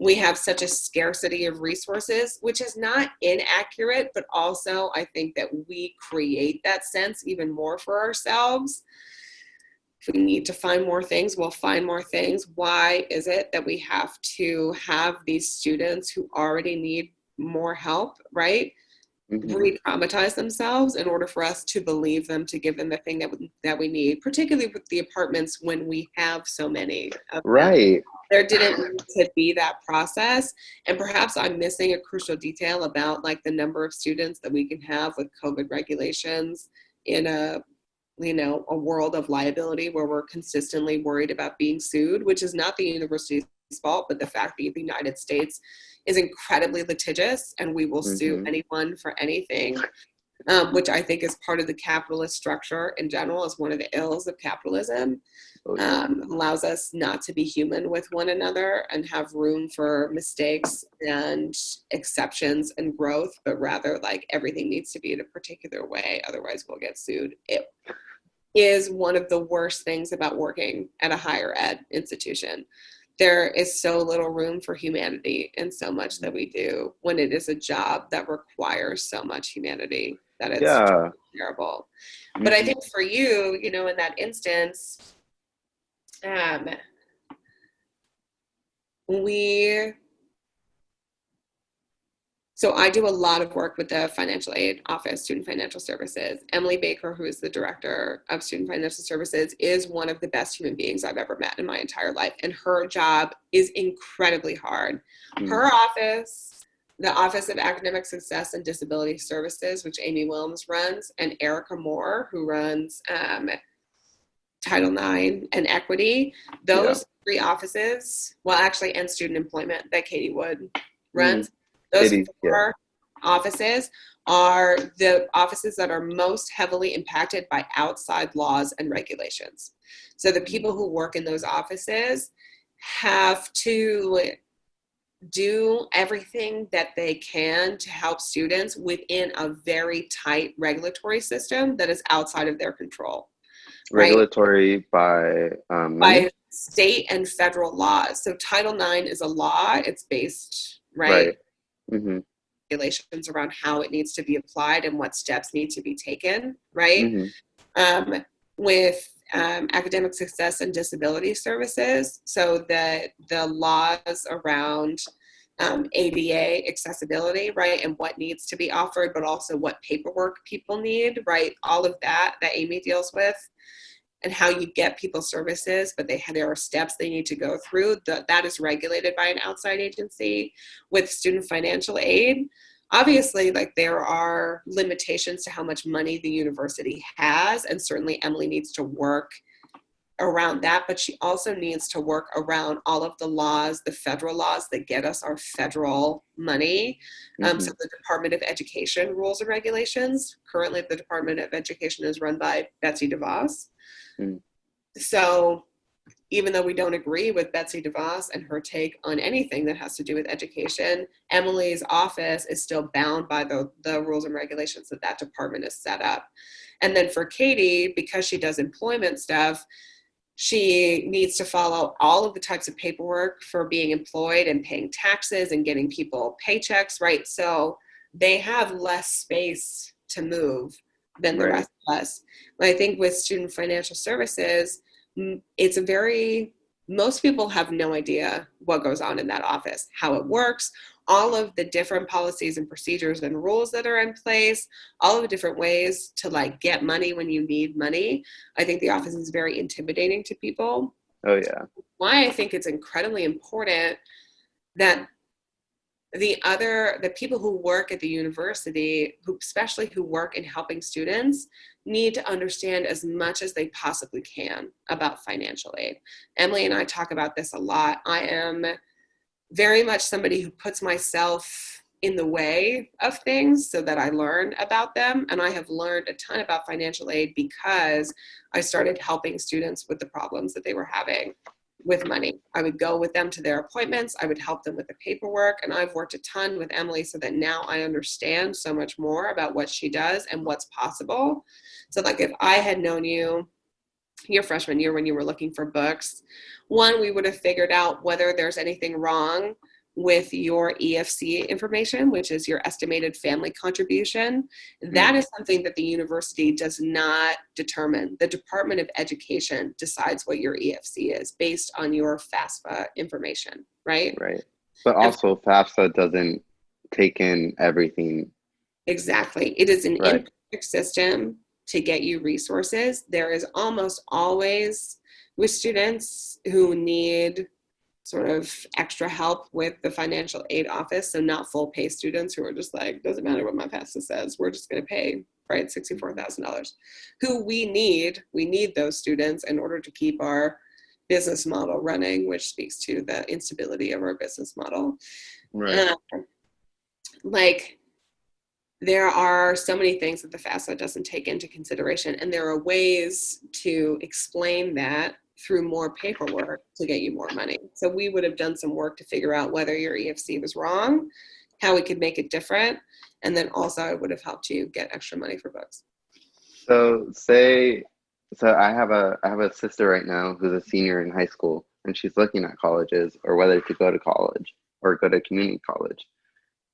[SPEAKER 3] we have such a scarcity of resources, which is not inaccurate, but also I think that we create that sense even more for ourselves. If we need to find more things, we'll find more things. Why is it that we have to have these students who already need more help, right? Re-traumatize themselves in order for us to believe them, to give them the thing that we need, particularly with the apartments when we have so many of them.
[SPEAKER 2] Right.
[SPEAKER 3] There didn't need to be that process. And perhaps I'm missing a crucial detail about like the number of students that we can have with COVID regulations in a world of liability where we're consistently worried about being sued, which is not the university's fault, but the fact that the United States is incredibly litigious and we will sue anyone for anything, which I think is part of the capitalist structure in general, is one of the ills of capitalism. Allows us not to be human with one another and have room for mistakes and exceptions and growth, but rather like everything needs to be in a particular way, otherwise we'll get sued. It is one of the worst things about working at a higher ed institution. There is so little room for humanity in so much that we do when it is a job that requires so much humanity that it's terrible. But I think for you, in that instance, so I do a lot of work with the financial aid office, student financial services. Emily Baker, who is the director of student financial services, is one of the best human beings I've ever met in my entire life. And her job is incredibly hard. Her office, the Office of Academic Success and Disability Services, which Amy Wilms runs, and Erica Moore, who runs Title IX and Equity, those 3 offices, and student employment that Katie Wood runs, those 4 offices are the offices that are most heavily impacted by outside laws and regulations. So the people who work in those offices have to do everything that they can to help students within a very tight regulatory system that is outside of their control.
[SPEAKER 2] Regulatory by
[SPEAKER 3] state and federal laws. So Title IX is a law. It's based, regulations around how it needs to be applied and what steps need to be taken, right? with academic success and disability services. So the laws around ADA accessibility, right, and what needs to be offered, but also what paperwork people need, right, all of that Amy deals with, and how you get people services, but there are steps they need to go through. That is regulated by an outside agency. With student financial aid, obviously, like, there are limitations to how much money the university has, and certainly Emily needs to work around that, but she also needs to work around all of the laws, the federal laws that get us our federal money. So the Department of Education rules and regulations. Currently, the Department of Education is run by Betsy DeVos. So even though we don't agree with Betsy DeVos and her take on anything that has to do with education, Emily's office is still bound by the rules and regulations that department is set up. And then for Katie, because she does employment stuff, she needs to follow all of the types of paperwork for being employed and paying taxes and getting people paychecks, right? So they have less space to move than the rest of us. But I think with student financial services, most people have no idea what goes on in that office, how it works, all of the different policies and procedures and rules that are in place, all of the different ways to like get money when you need money. I think the office is very intimidating to people.
[SPEAKER 2] Oh yeah.
[SPEAKER 3] Why I think it's incredibly important that the people who work at the university, especially who work in helping students, need to understand as much as they possibly can about financial aid. Emily and I talk about this a lot. I am very much somebody who puts myself in the way of things so that I learn about them. And I have learned a ton about financial aid because I started helping students with the problems that they were having with money. I would go with them to their appointments. I would help them with the paperwork. And I've worked a ton with Emily so that now I understand so much more about what she does and what's possible. So like if I had known you your freshman year when you were looking for books, one, we would have figured out whether there's anything wrong with your EFC information, which is your estimated family contribution. That is something that the university does not determine. The Department of Education decides what your EFC is based on your FAFSA information, right?
[SPEAKER 2] Right. But also FAFSA doesn't take in everything.
[SPEAKER 3] Exactly. It is an imperfect system to get you resources. There is almost always, with students who need sort of extra help with the financial aid office, so not full pay students who are just like, doesn't matter what my FAFSA says, we're just going to pay, right, $64,000, who we need those students in order to keep our business model running, which speaks to the instability of our business model.
[SPEAKER 2] Right.
[SPEAKER 3] There are so many things that the FAFSA doesn't take into consideration, and there are ways to explain that through more paperwork to get you more money. So we would have done some work to figure out whether your EFC was wrong, how we could make it different, and then also I would have helped you get extra money for books.
[SPEAKER 2] So I have a sister right now who's a senior in high school, and she's looking at colleges or whether to go to college or go to community college.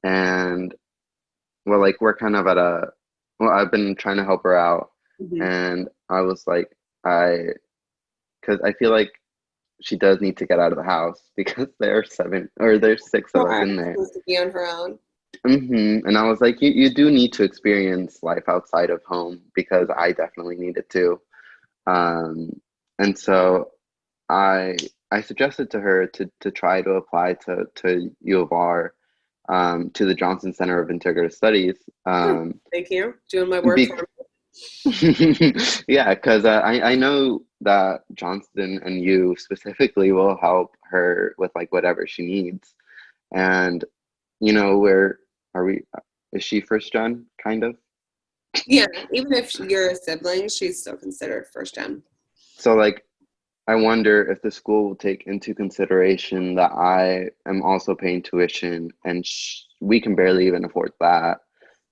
[SPEAKER 2] And well, like we're kind of I've been trying to help her out, and I was like, because I feel like she does need to get out of the house because there's 6 of us in there.
[SPEAKER 3] Supposed to be on her own.
[SPEAKER 2] And I was like, you do need to experience life outside of home, because I definitely need it too. And so I suggested to her to try to apply to U of R, to the Johnston Center of Integrative Studies.
[SPEAKER 3] Thank you. Doing my work for me.
[SPEAKER 2] Yeah, because I know that Johnston and you specifically will help her with like whatever she needs. And where are we? Is she first gen, kind of?
[SPEAKER 3] Yeah, even if you're a sibling, she's still considered first gen.
[SPEAKER 2] So like, I wonder if the school will take into consideration that I am also paying tuition, and we can barely even afford that,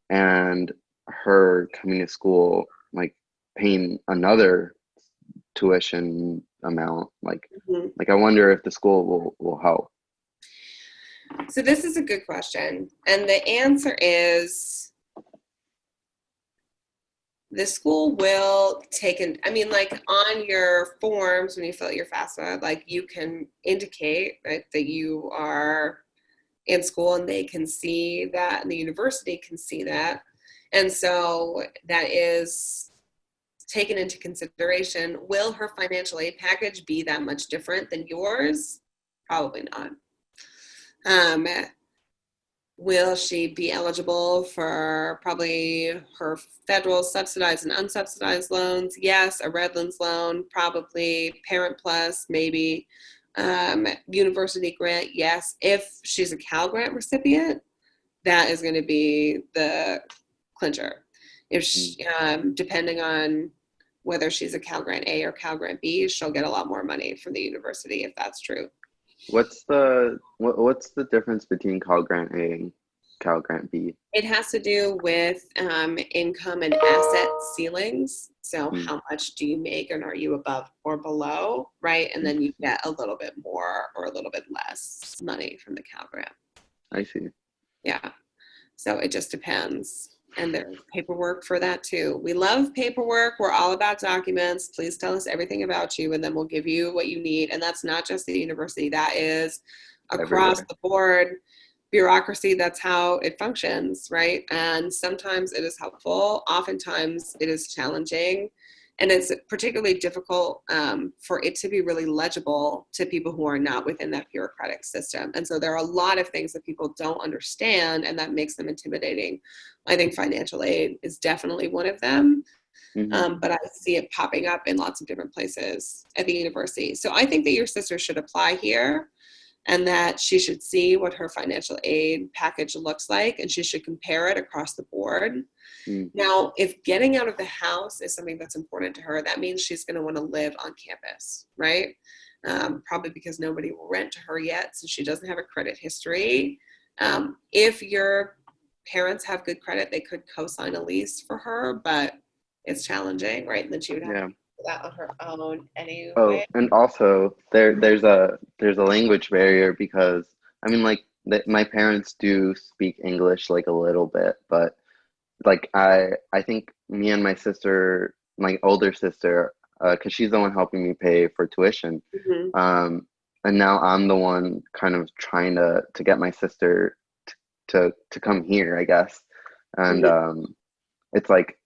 [SPEAKER 2] and her coming to school, like paying another tuition amount, like I wonder if the school will help.
[SPEAKER 3] So this is a good question, and the answer is the school will take I mean, like on your forms when you fill out your FAFSA, like you can indicate, right, that you are in school, and they can see that, and the university can see that. And so that is taken into consideration. Will her financial aid package be that much different than yours? Probably not. Will she be eligible for probably her federal subsidized and unsubsidized loans? Yes. A Redlands loan, probably. Parent Plus, maybe. University grant, yes. If she's a Cal Grant recipient, that is going to be the clincher. If she, depending on whether she's a Cal Grant A or Cal Grant B, she'll get a lot more money from the university if that's true.
[SPEAKER 2] What's the difference between Cal Grant A and Cal Grant B?
[SPEAKER 3] It has to do with income and asset ceilings. So how much do you make, and are you above or below, right? And then you get a little bit more or a little bit less money from the Cal Grant.
[SPEAKER 2] I see.
[SPEAKER 3] Yeah. So it just depends. And there's paperwork for that too. We love paperwork. We're all about documents. Please tell us everything about you, and then we'll give you what you need. And that's not just the university. That is across the board bureaucracy. That's how it functions, right? And sometimes it is helpful. Oftentimes it is challenging. And it's particularly difficult for it to be really legible to people who are not within that bureaucratic system. And so there are a lot of things that people don't understand, and that makes them intimidating. I think financial aid is definitely one of them, but I see it popping up in lots of different places at the university. So I think that your sister should apply here, and that she should see what her financial aid package looks like, and she should compare it across the board. Now, if getting out of the house is something that's important to her, that means she's going to want to live on campus, right? Probably because nobody will rent to her yet, since she doesn't have a credit history. If your parents have good credit, they could co-sign a lease for her, but it's challenging, right? And then she would have to do that on her own anyway.
[SPEAKER 2] Oh, and also there's a language barrier, because I mean, like, my parents do speak English like a little bit, but like I think me and my sister, my older sister, because she's the one helping me pay for tuition, and now I'm the one kind of trying to get my sister to come here, I guess. And it's like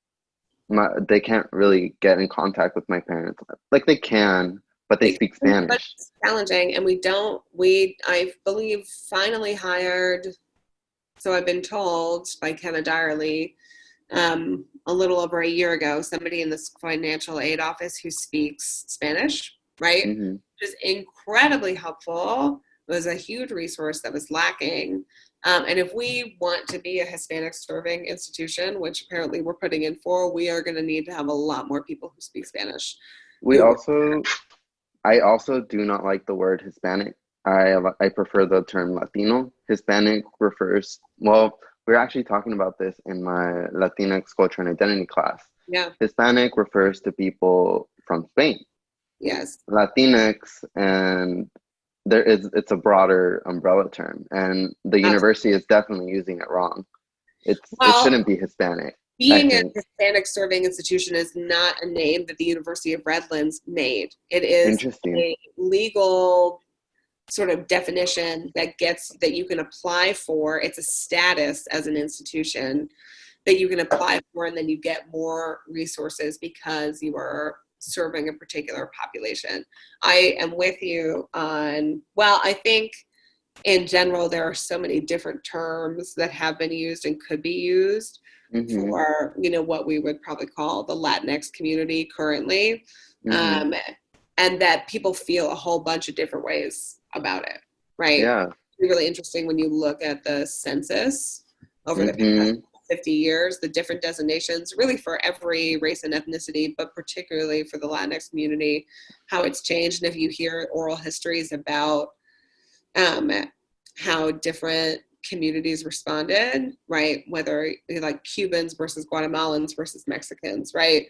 [SPEAKER 2] they can't really get in contact with my parents. Like, they can, but they speak Spanish.
[SPEAKER 3] But it's challenging, and I believe finally hired, so I've been told by Kenna Direly, a little over a year ago, somebody in this financial aid office who speaks Spanish, right? Which is incredibly helpful. It was a huge resource that was lacking. And if we want to be a Hispanic serving institution, which apparently we're putting in for, we are going to need to have a lot more people who speak Spanish.
[SPEAKER 2] I also do not like the word Hispanic. I prefer the term Latino. Hispanic refers, well, we were actually talking about this in my Latinx culture and identity class.
[SPEAKER 3] Yeah.
[SPEAKER 2] Hispanic refers to people from Spain.
[SPEAKER 3] Yes.
[SPEAKER 2] Latinx, and it's a broader umbrella term, and the university is definitely using it wrong. It shouldn't be Hispanic.
[SPEAKER 3] Being a Hispanic serving institution is not a name that the University of Redlands made. It is a legal sort of definition that you can apply for. It's a status as an institution that you can apply for, and then you get more resources because you are serving a particular population. I am with you on, well, I think in general there are so many different terms that have been used and could be used for, what we would probably call the Latinx community currently, and that people feel a whole bunch of different ways about it, right?
[SPEAKER 2] Yeah.
[SPEAKER 3] It's really interesting when you look at the census over the past 50 years, the different designations, really for every race and ethnicity, but particularly for the Latinx community, how it's changed. And if you hear oral histories about how different communities responded, right? Whether like Cubans versus Guatemalans versus Mexicans, right?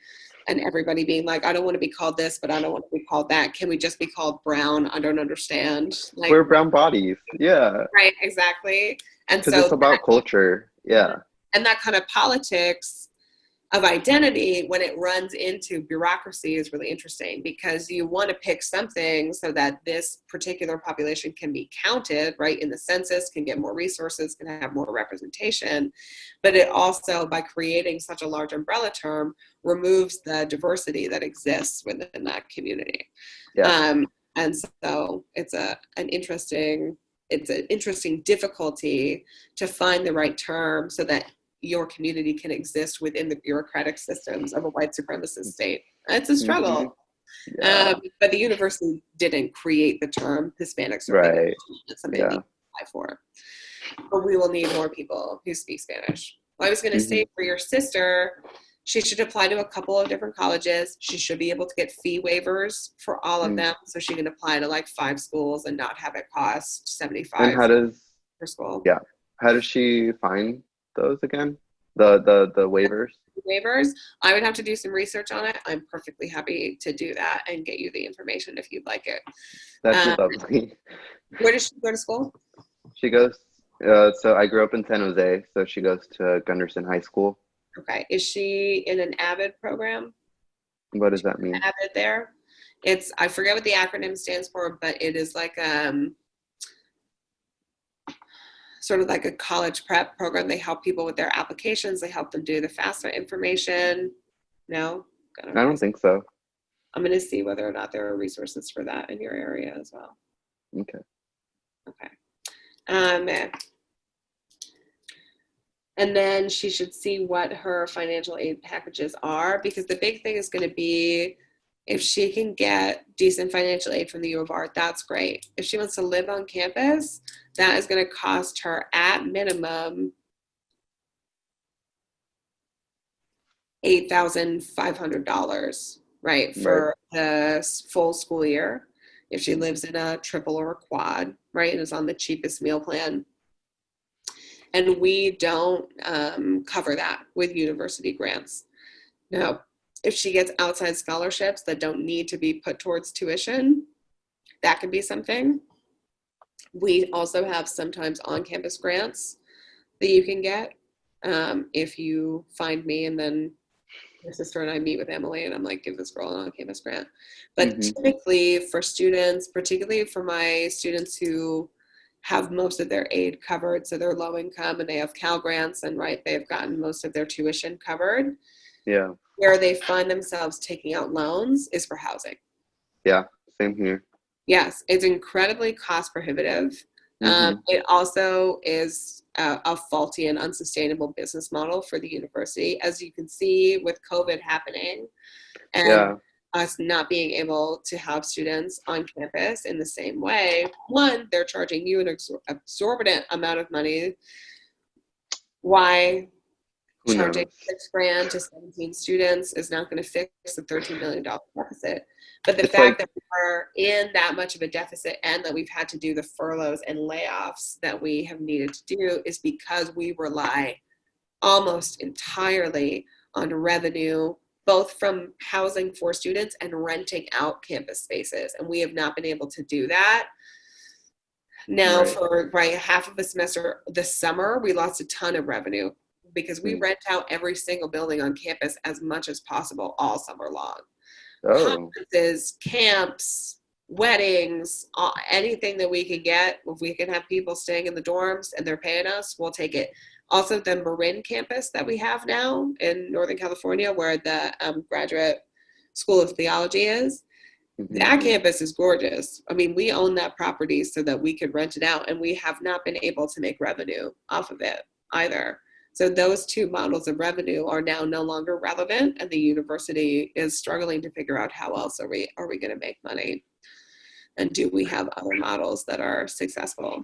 [SPEAKER 3] And everybody being like, I don't want to be called this, but I don't want to be called that. Can we just be called brown? I don't understand. Like,
[SPEAKER 2] we're brown bodies. Yeah.
[SPEAKER 3] Right, exactly. And
[SPEAKER 2] so it's about culture. Yeah.
[SPEAKER 3] And that kind of politics of identity, when it runs into bureaucracy, is really interesting, because you want to pick something so that this particular population can be counted, right, in the census, can get more resources, can have more representation. But it also, by creating such a large umbrella term, removes the diversity that exists within that community.
[SPEAKER 2] Yeah.
[SPEAKER 3] And so it's an interesting difficulty to find the right term so that your community can exist within the bureaucratic systems of a white supremacist state. It's a struggle.
[SPEAKER 2] Yeah.
[SPEAKER 3] But the university didn't create the term Hispanic,
[SPEAKER 2] Right.
[SPEAKER 3] it's something to apply for. But we will need more people who speak Spanish. Well, I was going to say, for your sister, she should apply to a couple of different colleges. She should be able to get fee waivers for all of them, so she can apply to like 5 schools and not have it cost $75 per school.
[SPEAKER 2] Yeah. How does she find those again? The waivers?
[SPEAKER 3] Waivers. I would have to do some research on it. I'm perfectly happy to do that and get you the information if you'd like it.
[SPEAKER 2] That'd be lovely.
[SPEAKER 3] Where does she go to school?
[SPEAKER 2] She goes, so I grew up in San Jose, so she goes to Gunderson High School.
[SPEAKER 3] Okay. Is she in an AVID program?
[SPEAKER 2] What does that mean?
[SPEAKER 3] AVID there. I forget what the acronym stands for, but it is like sort of like a college prep program. They help people with their applications. They help them do the FAFSA information. No?
[SPEAKER 2] I don't think so.
[SPEAKER 3] I'm going to see whether or not there are resources for that in your area as well.
[SPEAKER 2] Okay.
[SPEAKER 3] And then she should see what her financial aid packages are, because the big thing is going to be, if she can get decent financial aid from the U of R, that's great. If she wants to live on campus, that is going to cost her at minimum $8,500, right, for the full school year. If she lives in a triple or a quad, right, and is on the cheapest meal plan. And we don't cover that with university grants. Now, if she gets outside scholarships that don't need to be put towards tuition, that could be something. We also have sometimes on-campus grants that you can get if you find me, and then your sister and I meet with Emily and I'm like, give this girl an on-campus grant. But typically for students, particularly for my students who have most of their aid covered, so they're low income and they have Cal grants, and right, they've gotten most of their tuition covered.
[SPEAKER 2] Yeah.
[SPEAKER 3] Where they find themselves taking out loans is for housing.
[SPEAKER 2] Yeah, same here.
[SPEAKER 3] Yes, it's incredibly cost prohibitive. It also is a faulty and unsustainable business model for the university, as you can see with COVID happening and us not being able to have students on campus in the same way. One, they're charging you an exorbitant amount of money. Why charging $6,000 to 17 students is not going to fix the $13 million deficit. But the fact that we're in that much of a deficit and that we've had to do the furloughs and layoffs that we have needed to do is because we rely almost entirely on revenue, both from housing for students and renting out campus spaces. And we have not been able to do that. Now for half of a semester this summer, we lost a ton of revenue because we rent out every single building on campus as much as possible all summer long. Conferences, camps, weddings, anything that we can get. If we can have people staying in the dorms and they're paying us, we'll take it. Also, the Marin campus that we have now in Northern California, where the Graduate School of Theology is, that campus is gorgeous. I mean, we own that property so that we could rent it out, and we have not been able to make revenue off of it either. So those two models of revenue are now no longer relevant, and the university is struggling to figure out how else are we going to make money, and do we have other models that are successful?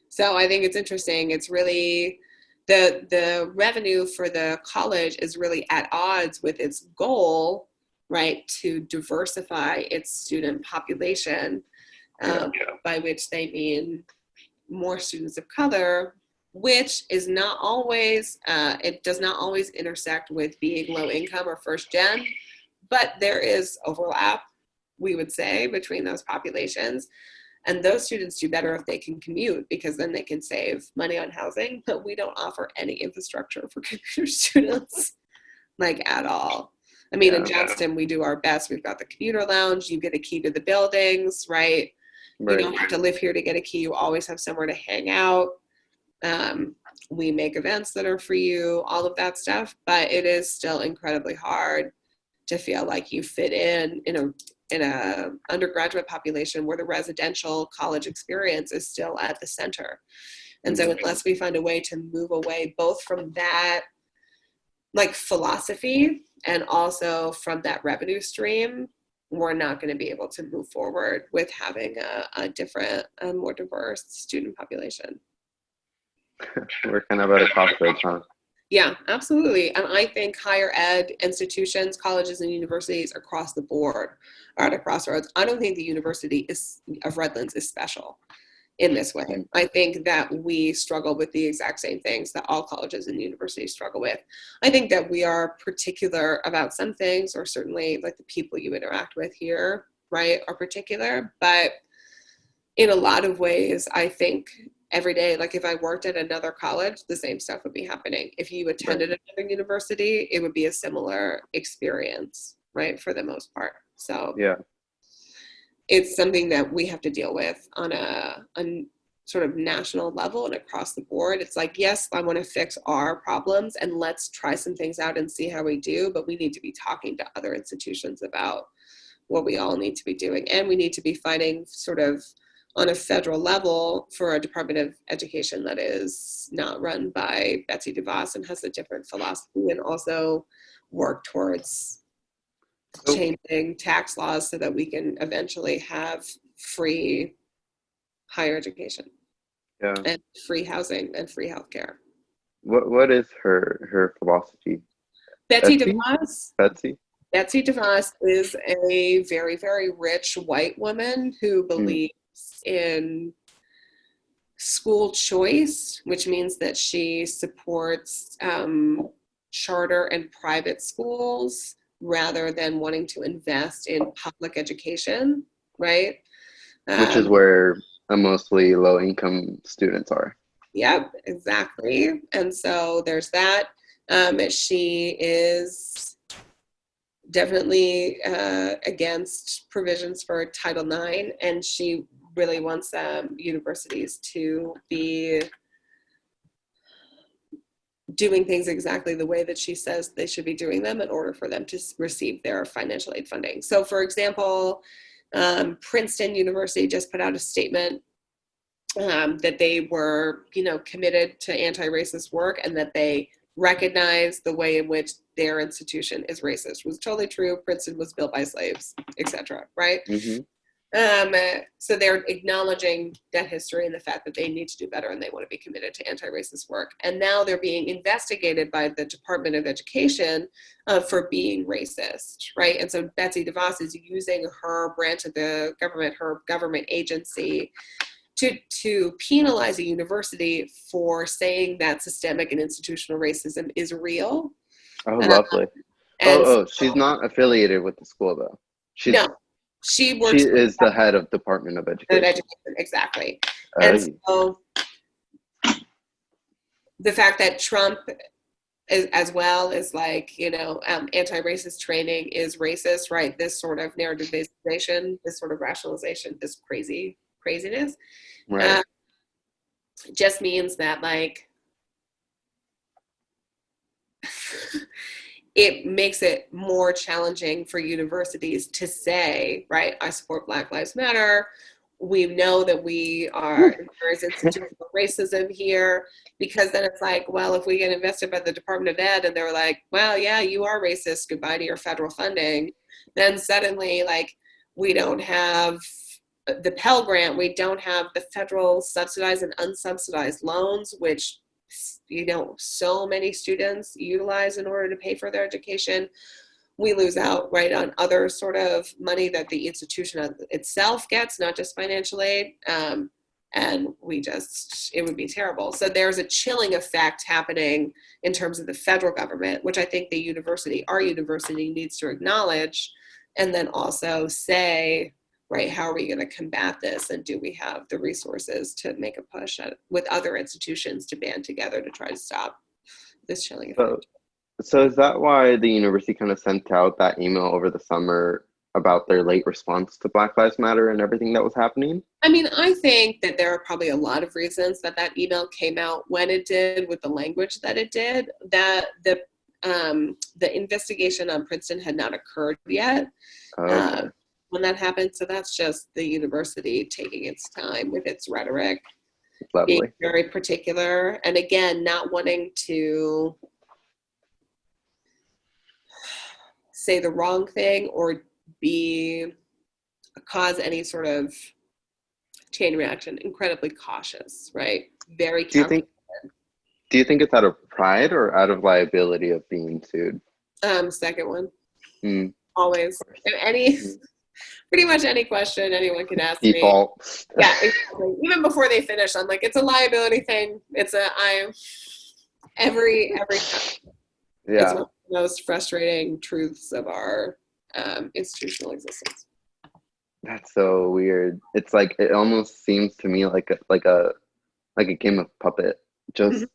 [SPEAKER 3] So I think it's interesting. It's really the revenue for the college is really at odds with its goal, right, to diversify its student population, by which they mean more students of color, which is not always, it does not always intersect with being low income or first gen, but there is overlap, we would say, between those populations. And those students do better if they can commute, because then they can save money on housing. But we don't offer any infrastructure for commuter students, like at all. I mean, in Johnston, we do our best. We've got the commuter lounge. You get a key to the buildings, right? You don't have to live here to get a key. You always have somewhere to hang out. We make events that are for you, all of that stuff. But it is still incredibly hard to feel like you fit in a undergraduate population where the residential college experience is still at the center. And so unless we find a way to move away both from that like philosophy and also from that revenue stream, we're not going to be able to move forward with having a different, more diverse student population.
[SPEAKER 2] We're kind of at a crossroads, huh?
[SPEAKER 3] Yeah, absolutely. And I think higher ed institutions, colleges and universities across the board are at a crossroads. I don't think the University of Redlands is special in this way. I think that we struggle with the exact same things that all colleges and universities struggle with. I think that we are particular about some things, or certainly like the people you interact with here, right, are particular. But in a lot of ways, I think every day, like if I worked at another college, the same stuff would be happening. If you attended another university, it would be a similar experience, right, for the most part. So
[SPEAKER 2] yeah,
[SPEAKER 3] it's something that we have to deal with on a sort of national level and across the board. It's like, yes, I want to fix our problems and let's try some things out and see how we do, but we need to be talking to other institutions about what we all need to be doing. And we need to be fighting sort of on a federal level for a Department of Education that is not run by Betsy DeVos and has a different philosophy, and also work towards changing tax laws so that we can eventually have free higher education and free housing and free healthcare.
[SPEAKER 2] What is her philosophy?
[SPEAKER 3] Betsy DeVos?
[SPEAKER 2] Betsy
[SPEAKER 3] DeVos is a very, very rich white woman who believes in school choice, which means that she supports charter and private schools rather than wanting to invest in public education, right?
[SPEAKER 2] Which is where mostly low-income students are.
[SPEAKER 3] Yep, exactly. And so there's that. She is definitely against provisions for Title IX, and she really wants universities to be doing things exactly the way that she says they should be doing them in order for them to receive their financial aid funding. So for example, Princeton University just put out a statement that they were, committed to anti-racist work and that they recognize the way in which their institution is racist. It was totally true. Princeton was built by slaves, etc. Right?
[SPEAKER 2] Mm-hmm.
[SPEAKER 3] So they're acknowledging that history and the fact that they need to do better and they want to be committed to anti-racist work. And now they're being investigated by the Department of Education for being racist, right? And so Betsy DeVos is using her branch of the government, her government agency, to penalize a university for saying that systemic and institutional racism is real.
[SPEAKER 2] Oh, lovely. She's not affiliated with the school, though.
[SPEAKER 3] No. She
[SPEAKER 2] is the head of Department of Education.
[SPEAKER 3] Exactly. And so the fact that Trump is, as well, is like, anti-racist training is racist, right? This sort of narrativization, this sort of rationalization, this craziness,
[SPEAKER 2] right.
[SPEAKER 3] Just means that like it makes it more challenging for universities to say, right, I support Black Lives Matter. We know that there is institutional racism here, because then it's like, well, if we get invested by the Department of Ed and they're like, well, yeah, you are racist, goodbye to your federal funding, then suddenly like we don't have the Pell Grant, we don't have the federal subsidized and unsubsidized loans, which so many students utilize in order to pay for their education. We lose out, right, on other sort of money that the institution itself gets, not just financial aid. And it would be terrible. So there's a chilling effect happening in terms of the federal government, which I think our university needs to acknowledge, and then also say, right? How are we going to combat this? And do we have the resources to make a push with other institutions to band together to try to stop this chilling effect?
[SPEAKER 2] So is that why the university kind of sent out that email over the summer about their late response to Black Lives Matter and everything that was happening?
[SPEAKER 3] I mean, I think that there are probably a lot of reasons that that email came out when it did, with the language that it did. That the investigation on Princeton had not occurred yet
[SPEAKER 2] Okay.
[SPEAKER 3] when that happened. So that's just the university taking its time with its rhetoric,
[SPEAKER 2] Lovely.
[SPEAKER 3] being very particular, and again, not wanting to say the wrong thing or cause any sort of chain reaction. Incredibly cautious, right? Very
[SPEAKER 2] Do you think it's out of pride or out of liability of being sued?
[SPEAKER 3] Second one.
[SPEAKER 2] Mm,
[SPEAKER 3] Always. Pretty much any question anyone can ask
[SPEAKER 2] default.
[SPEAKER 3] me. Yeah, exactly. Even before they finish, I'm like, it's a liability thing. Every time.
[SPEAKER 2] Yeah.
[SPEAKER 3] It's one of the most frustrating truths of our institutional existence.
[SPEAKER 2] That's so weird. It's like it almost seems to me like a game of puppet. Just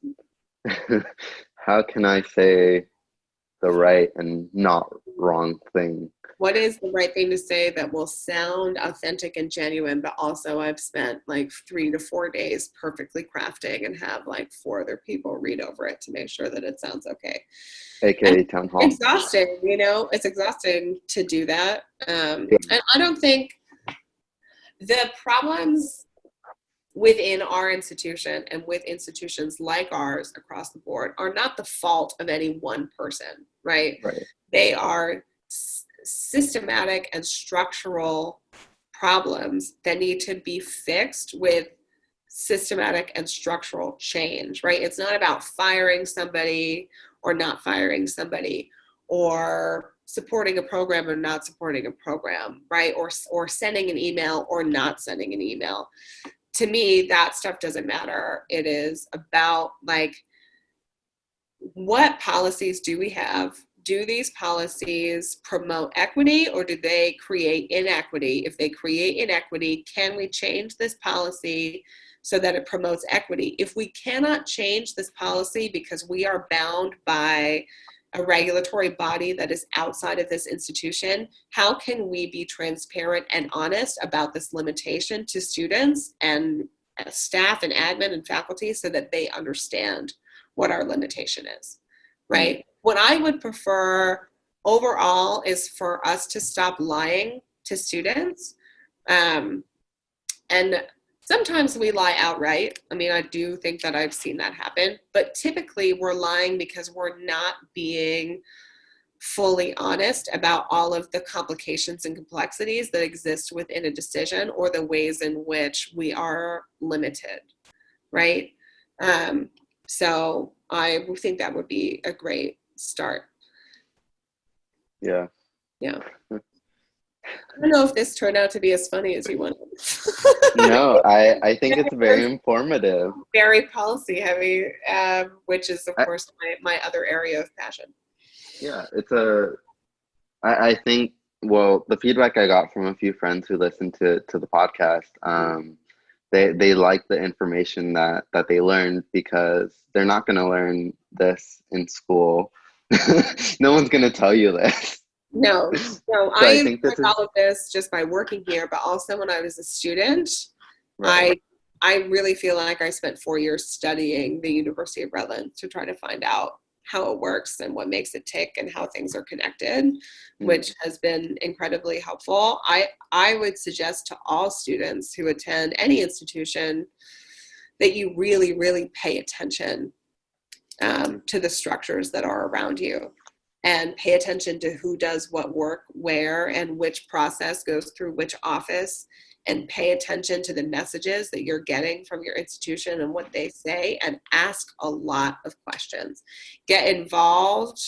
[SPEAKER 2] how can I say the right and not wrong thing?
[SPEAKER 3] What is the right thing to say that will sound authentic and genuine, but also I've spent like 3 to 4 days perfectly crafting and have like 4 other people read over it to make sure that it sounds okay.
[SPEAKER 2] AKA town hall.
[SPEAKER 3] Exhausting, it's exhausting to do that. And I don't think the problems within our institution and with institutions like ours across the board are not the fault of any one person, right? They are systematic and structural problems that need to be fixed with systematic and structural change, right? It's not about firing somebody or not firing somebody, or supporting a program or not supporting a program, right? Or sending an email or not sending an email. To me, that stuff doesn't matter. It is about like, what policies do we have? Do these policies promote equity or do they create inequity? If they create inequity, can we change this policy so that it promotes equity? If we cannot change this policy because we are bound by a regulatory body that is outside of this institution, how can we be transparent and honest about this limitation to students and staff and admin and faculty so that they understand what our limitation is, right? What I would prefer overall is for us to stop lying to students. And sometimes we lie outright. I mean, I do think that I've seen that happen, but typically we're lying because we're not being fully honest about all of the complications and complexities that exist within a decision or the ways in which we are limited, right? So I think that would be a great start.
[SPEAKER 2] Yeah.
[SPEAKER 3] I don't know if this turned out to be as funny as you wanted.
[SPEAKER 2] No, I think it's very informative.
[SPEAKER 3] Very policy heavy, which is, of course, my other area of passion.
[SPEAKER 2] Yeah, I think, well, the feedback I got from a few friends who listened to the podcast, they like the information that they learned, because they're not going to learn this in school. No one's going to tell you this.
[SPEAKER 3] No,
[SPEAKER 2] So
[SPEAKER 3] I learned all of this just by working here, but also when I was a student, right. I really feel like I spent 4 years studying the University of Redlands to try to find out how it works and what makes it tick and how things are connected, which has been incredibly helpful. I would suggest to all students who attend any institution that you really, really pay attention to the structures that are around you, and pay attention to who does what work where and which process goes through which office, and pay attention to the messages that you're getting from your institution and what they say, and ask a lot of questions. Get involved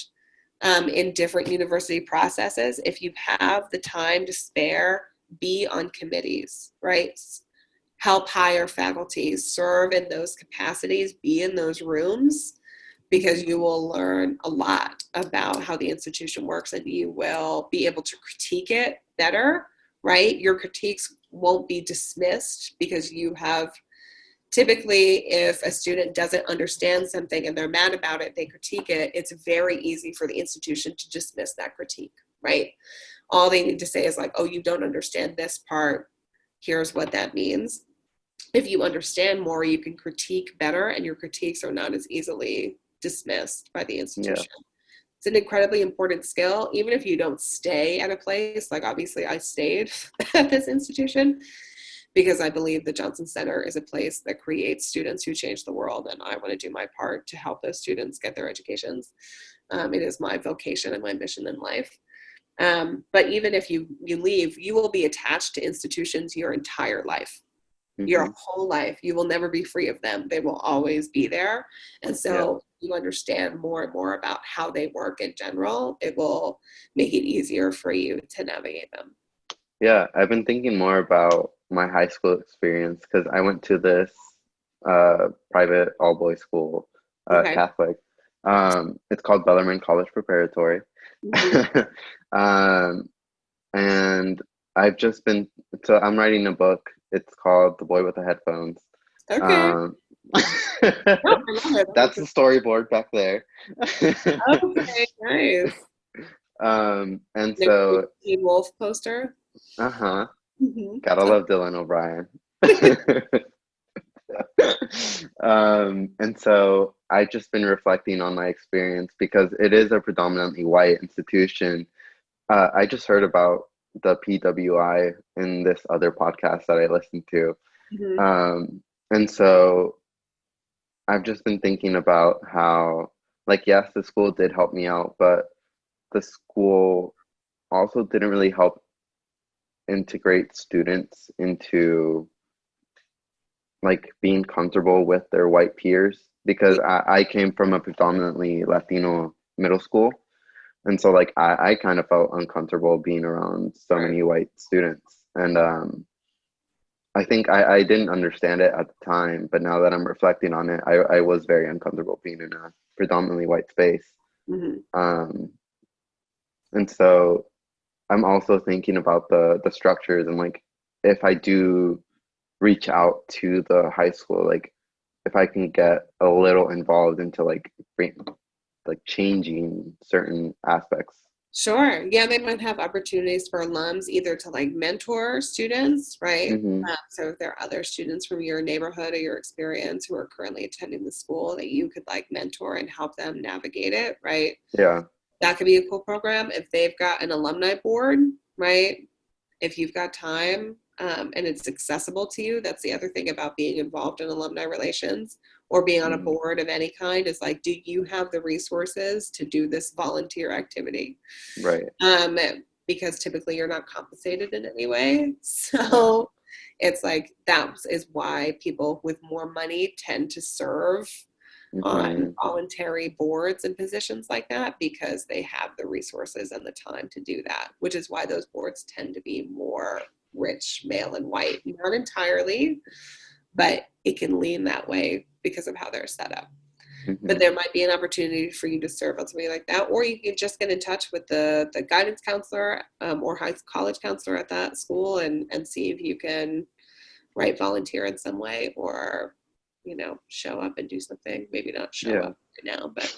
[SPEAKER 3] in different university processes. If you have the time to spare, be on committees, right? Help hire faculty, serve in those capacities, be in those rooms, because you will learn a lot about how the institution works, and you will be able to critique it better right? Your critiques won't be dismissed because you have, typically, if a student doesn't understand something and they're mad about it, they critique it, it's very easy for the institution to dismiss that critique, right? All they need to say is like, oh, you don't understand this part. Here's what that means. If you understand more, you can critique better, and your critiques are not as easily dismissed by the institution.
[SPEAKER 2] Yeah.
[SPEAKER 3] It's an incredibly important skill, even if you don't stay at a place. Like, obviously, I stayed at this institution because I believe the Johnston Center is a place that creates students who change the world, and I want to do my part to help those students get their educations. It is my vocation and my mission in life. But even if you leave, you will be attached to institutions your entire life. Your whole life. You will never be free of them. They will always be there. And so you understand more and more about how they work in general. It will make it easier for you to navigate them.
[SPEAKER 2] Yeah, I've been thinking more about my high school experience because I went to this private all-boys school,
[SPEAKER 3] Okay.
[SPEAKER 2] Catholic. It's called Bellarmine College Preparatory. And I've just been, so I'm writing a book. It's called The Boy with the Headphones.
[SPEAKER 3] Okay.
[SPEAKER 2] That's the storyboard back there.
[SPEAKER 3] Okay, nice.
[SPEAKER 2] And so
[SPEAKER 3] Teen Wolf poster.
[SPEAKER 2] gotta love Dylan O'Brien. And so I've just been reflecting on my experience because it is a predominantly white institution. I just heard about the PWI in this other podcast that I listened to. And so I've just been thinking about how, like, yes, the school did help me out, but the school also didn't really help integrate students into like being comfortable with their white peers, because I came from a predominantly Latino middle school. And so like I kind of felt uncomfortable being around so many white students. And I think I didn't understand it at the time, but now that I'm reflecting on it, I was very uncomfortable being in a predominantly white space. And so I'm also thinking about the structures and like if I do reach out to the high school, like if I can get a little involved into like changing certain aspects.
[SPEAKER 3] Sure. Yeah, they might have opportunities for alums either to like mentor students, right? So if there are other students from your neighborhood or your experience who are currently attending the school that you could like mentor and help them navigate it, right?
[SPEAKER 2] Yeah.
[SPEAKER 3] That could be a cool program. If they've got an alumni board, right? If you've got time and it's accessible to you, that's the other thing about being involved in alumni relations or being on a board of any kind is like, do you have the resources to do this volunteer activity?
[SPEAKER 2] Right.
[SPEAKER 3] Because typically you're not compensated in any way. So it's like, that is why people with more money tend to serve on voluntary boards and positions like that, because they have the resources and the time to do that, which is why those boards tend to be more rich, male and white. Not entirely, but it can lean that way because of how they're set up. But there might be an opportunity for you to serve on something like that, or you can just get in touch with the guidance counselor or college counselor at that school and see if you can volunteer in some way, or show up and do something. Maybe not show up right now, but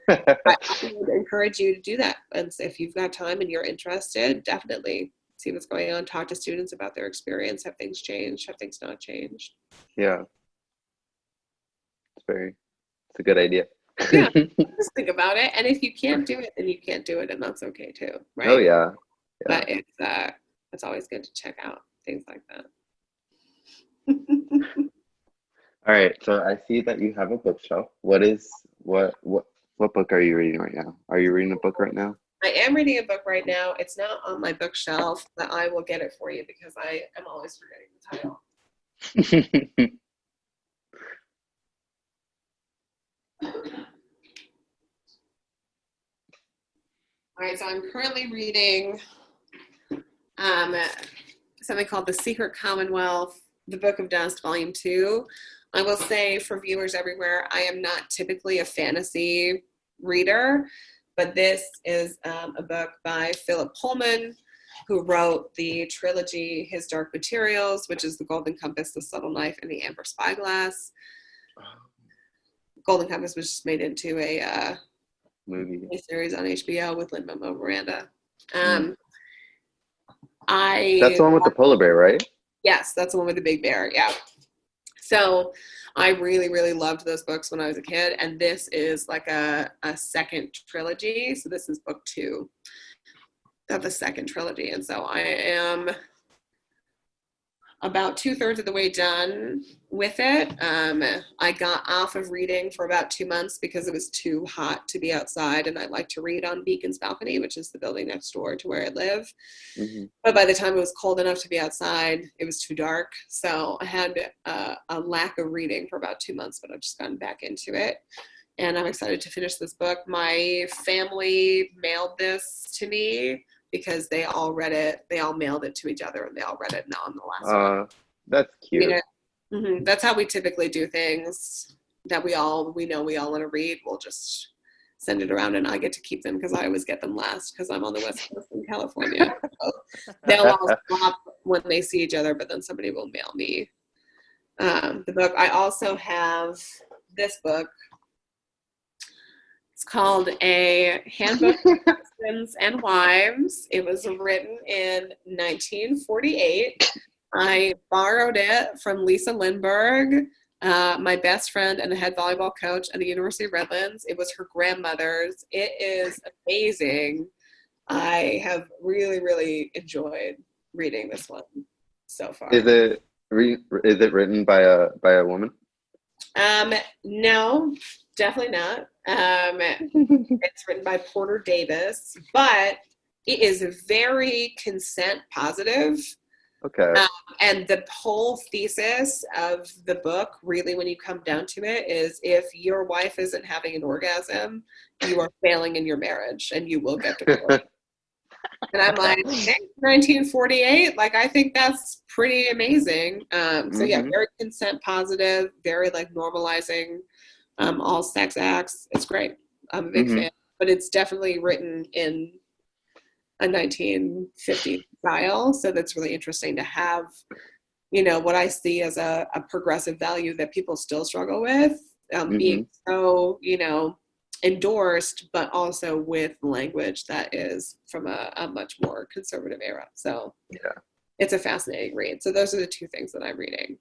[SPEAKER 3] I would encourage you to do that. And so if you've got time and you're interested, definitely see what's going on. Talk to students about their experience. Have things changed? Have things not changed?
[SPEAKER 2] Yeah. It's a good idea.
[SPEAKER 3] Yeah, just think about it. And if you can't do it, then you can't do it, and that's okay too, right?
[SPEAKER 2] Oh yeah.
[SPEAKER 3] But it's always good to check out things like that.
[SPEAKER 2] All right, so I see that you have a bookshelf. What book are you reading right now? Are you reading a book right now?
[SPEAKER 3] I am reading a book right now. It's not on my bookshelf, but I will get it for you because I am always forgetting the title. All right, so I'm currently reading something called The Secret Commonwealth, The Book of Dust, Volume 2. I will say for viewers everywhere, I am not typically a fantasy reader, but this is a book by Philip Pullman. who wrote the trilogy His Dark Materials, which is The Golden Compass, The Subtle Knife, and The Amber Spyglass. Golden Compass was just made into a
[SPEAKER 2] movie
[SPEAKER 3] series on HBO with Lin-Manuel Miranda.
[SPEAKER 2] that's the one with the polar bear, right?
[SPEAKER 3] Yes, that's the one with the big bear. Yeah. So I really, really loved those books when I was a kid, and this is like a second trilogy. So this is book 2 of the second trilogy, and so I am about 2/3 of the way done with it. I got off of reading for about 2 months because it was too hot to be outside, and I like to read on Beacon's balcony, which is the building next door to where I live. But by the time it was cold enough to be outside, it was too dark. So I had a lack of reading for about 2 months, but I've just gotten back into it. And I'm excited to finish this book. My family mailed this to me because they all read it. They all mailed it to each other, and they all read it now on the last one.
[SPEAKER 2] That's cute.
[SPEAKER 3] That's how we typically do things that we know we all want to read. We'll just send it around, and I get to keep them because I always get them last because I'm on the West Coast in California. So they'll all swap when they see each other, but then somebody will mail me the book. I also have this book. It's called A Handbook for Husbands and Wives. It was written in 1948. I borrowed it from Lisa Lindbergh, my best friend and the head volleyball coach at the University of Redlands. It was her grandmother's. It is amazing. I have really, really enjoyed reading this one so far.
[SPEAKER 2] Is it written by a woman?
[SPEAKER 3] No, definitely not. It's written by Porter Davis, but it is very consent positive.
[SPEAKER 2] Okay.
[SPEAKER 3] And the whole thesis of the book, really, when you come down to it, is if your wife isn't having an orgasm, you are failing in your marriage, and you will get divorced. And I'm like, 1948, like, I think that's pretty amazing. So yeah, very consent positive, very like normalizing all sex acts. It's great. I'm a big fan, but it's definitely written in a 1950s style. So that's really interesting to have, what I see as a progressive value that people still struggle with, being so, endorsed, but also with language that is from a much more conservative era. So
[SPEAKER 2] yeah,
[SPEAKER 3] it's a fascinating read. So those are the 2 things that I'm reading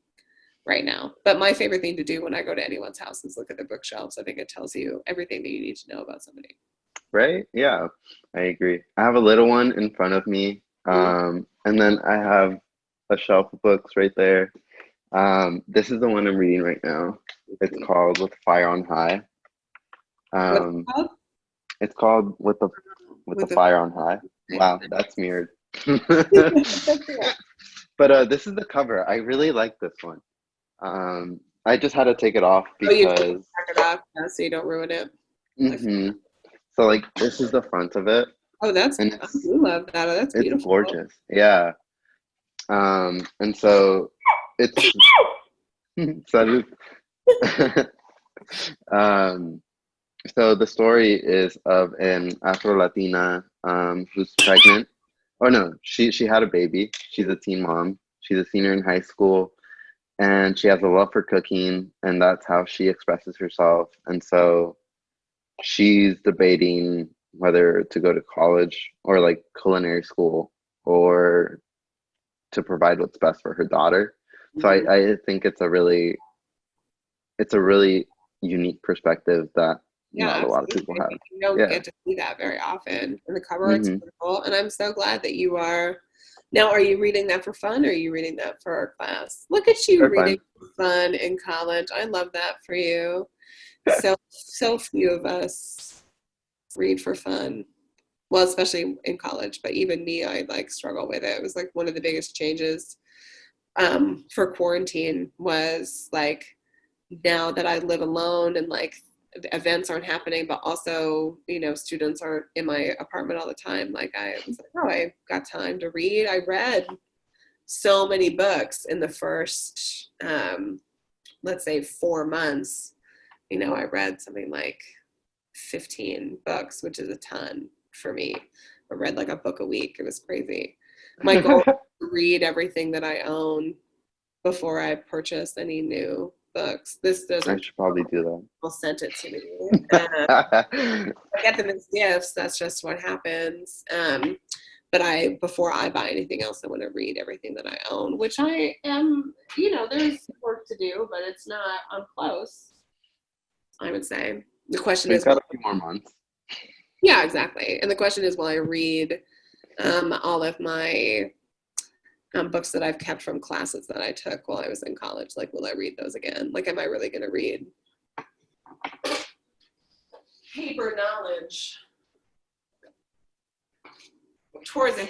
[SPEAKER 3] right now. But my favorite thing to do when I go to anyone's house is look at their bookshelves. I think it tells you everything that you need to know about somebody.
[SPEAKER 2] Right? Yeah, I agree. I have a little one in front of me, and then I have a shelf of books right there. This is the one I'm reading right now. It's called With Fire on High. It's called With the Fire on High. Wow, that's weird. But this is the cover. I really like this one. I just had to take it off because
[SPEAKER 3] you take it off so you don't ruin it.
[SPEAKER 2] So like this is the front of it.
[SPEAKER 3] Oh, I do love that. That's beautiful.
[SPEAKER 2] It's gorgeous. Yeah. And so it's so the story is of an Afro-Latina who's pregnant. Oh no, she had a baby. She's a teen mom. She's a senior in high school, and she has a love for cooking, and that's how she expresses herself. And so she's debating whether to go to college or like culinary school or to provide what's best for her daughter. So I think it's a really unique perspective that not a lot of people have.
[SPEAKER 3] You don't get to see that very often. And the cover is beautiful. And I'm so glad that you are. Now, are you reading that for fun, or are you reading that for our class? Look at you reading for fun in college. I love that for you. So few of us read for fun. Well, especially in college, but even me, I like struggle with it. It was like one of the biggest changes for quarantine was like, now that I live alone and like events aren't happening, but also, students aren't in my apartment all the time. Like I was like, oh, I got time to read. I read so many books in the first, let's say 4 months. I read something like 15 books, which is a ton for me. I read like a book a week. It was crazy. My goal is to read everything that I own before I purchase any new books. This
[SPEAKER 2] I
[SPEAKER 3] doesn't.
[SPEAKER 2] should probably do
[SPEAKER 3] People sent it to me.
[SPEAKER 2] that.
[SPEAKER 3] I get them as gifts. That's just what happens. But before I buy anything else, I want to read everything that I own, which I am. There's work to do, but it's not. I'm close, I would say. The question
[SPEAKER 2] We've
[SPEAKER 3] is,
[SPEAKER 2] got a few more months.
[SPEAKER 3] yeah, exactly. And the question is, will I read all of my books that I've kept from classes that I took while I was in college? Like, will I read those again? Like, am I really going to read paper knowledge towards a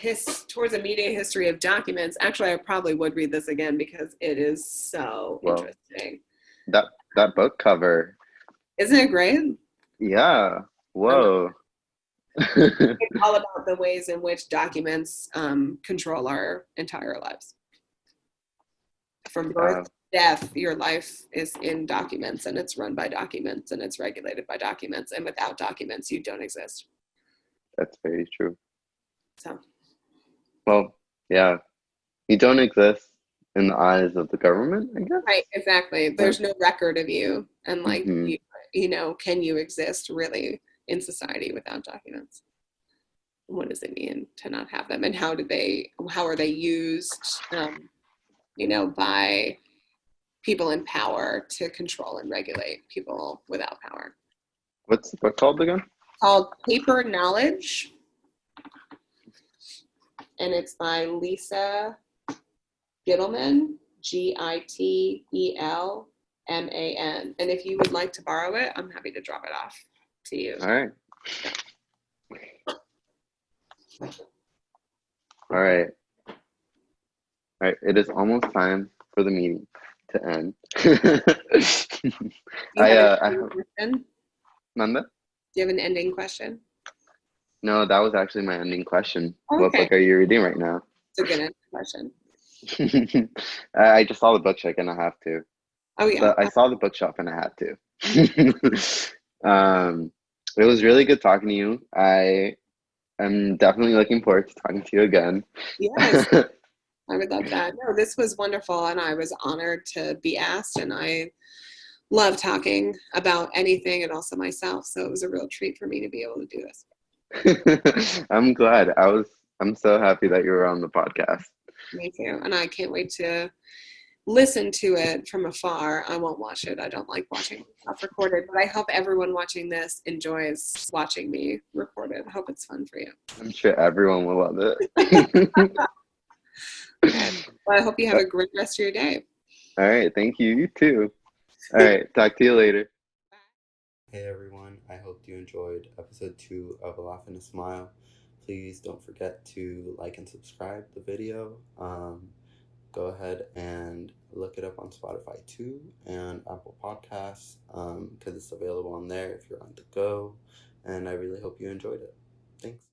[SPEAKER 3] media history of documents? Actually, I probably would read this again because it is so interesting.
[SPEAKER 2] That book cover.
[SPEAKER 3] Isn't it great?
[SPEAKER 2] Yeah. Whoa.
[SPEAKER 3] It's all about the ways in which documents control our entire lives. From birth to death, your life is in documents, and it's run by documents, and it's regulated by documents. And without documents, you don't exist.
[SPEAKER 2] That's very true.
[SPEAKER 3] So,
[SPEAKER 2] well, yeah, you don't exist in the eyes of the government, I guess.
[SPEAKER 3] Right, exactly. There's no record of you, and like
[SPEAKER 2] mm-hmm.
[SPEAKER 3] Can you exist really in society without documents? What does it mean to not have them, and how are they used? By people in power to control and regulate people without power.
[SPEAKER 2] What's the book called again?
[SPEAKER 3] Called Paper Knowledge, and it's by Lisa Gittleman, Gitelman. And if you would like to borrow it, I'm happy to drop it off to you.
[SPEAKER 2] All right. All right. All right. It is almost time for the meeting to end. Nanda?
[SPEAKER 3] Do you have an ending question?
[SPEAKER 2] No, that was actually my ending question.
[SPEAKER 3] Okay.
[SPEAKER 2] What book are you reading right now?
[SPEAKER 3] It's a good ending question.
[SPEAKER 2] I just saw the bookshelf and I have to.
[SPEAKER 3] Oh yeah.
[SPEAKER 2] I saw the bookshelf and I had to. It was really good talking to you. I am definitely looking forward to talking to you again.
[SPEAKER 3] Yes. I would love that. No, this was wonderful, and I was honored to be asked, and I love talking about anything and also myself, so it was a real treat for me to be able to do this.
[SPEAKER 2] I'm glad. I'm so happy that you were on the podcast.
[SPEAKER 3] Me too. And I can't wait to listen to it from afar. I won't watch it. I don't like watching stuff recorded, but I hope everyone watching this enjoys watching me recorded. I hope it's fun for you.
[SPEAKER 2] I'm sure everyone will love it.
[SPEAKER 3] Okay. Well, I hope you have a great rest of your day.
[SPEAKER 2] All right. Thank you. You too. All right. Talk to you later.
[SPEAKER 1] Hey everyone, I hope you enjoyed episode 2 of A Laugh and a Smile. Please don't forget to like and subscribe the video. Go ahead and look it up on Spotify too and Apple Podcasts because it's available on there if you're on the go. And I really hope you enjoyed it. Thanks.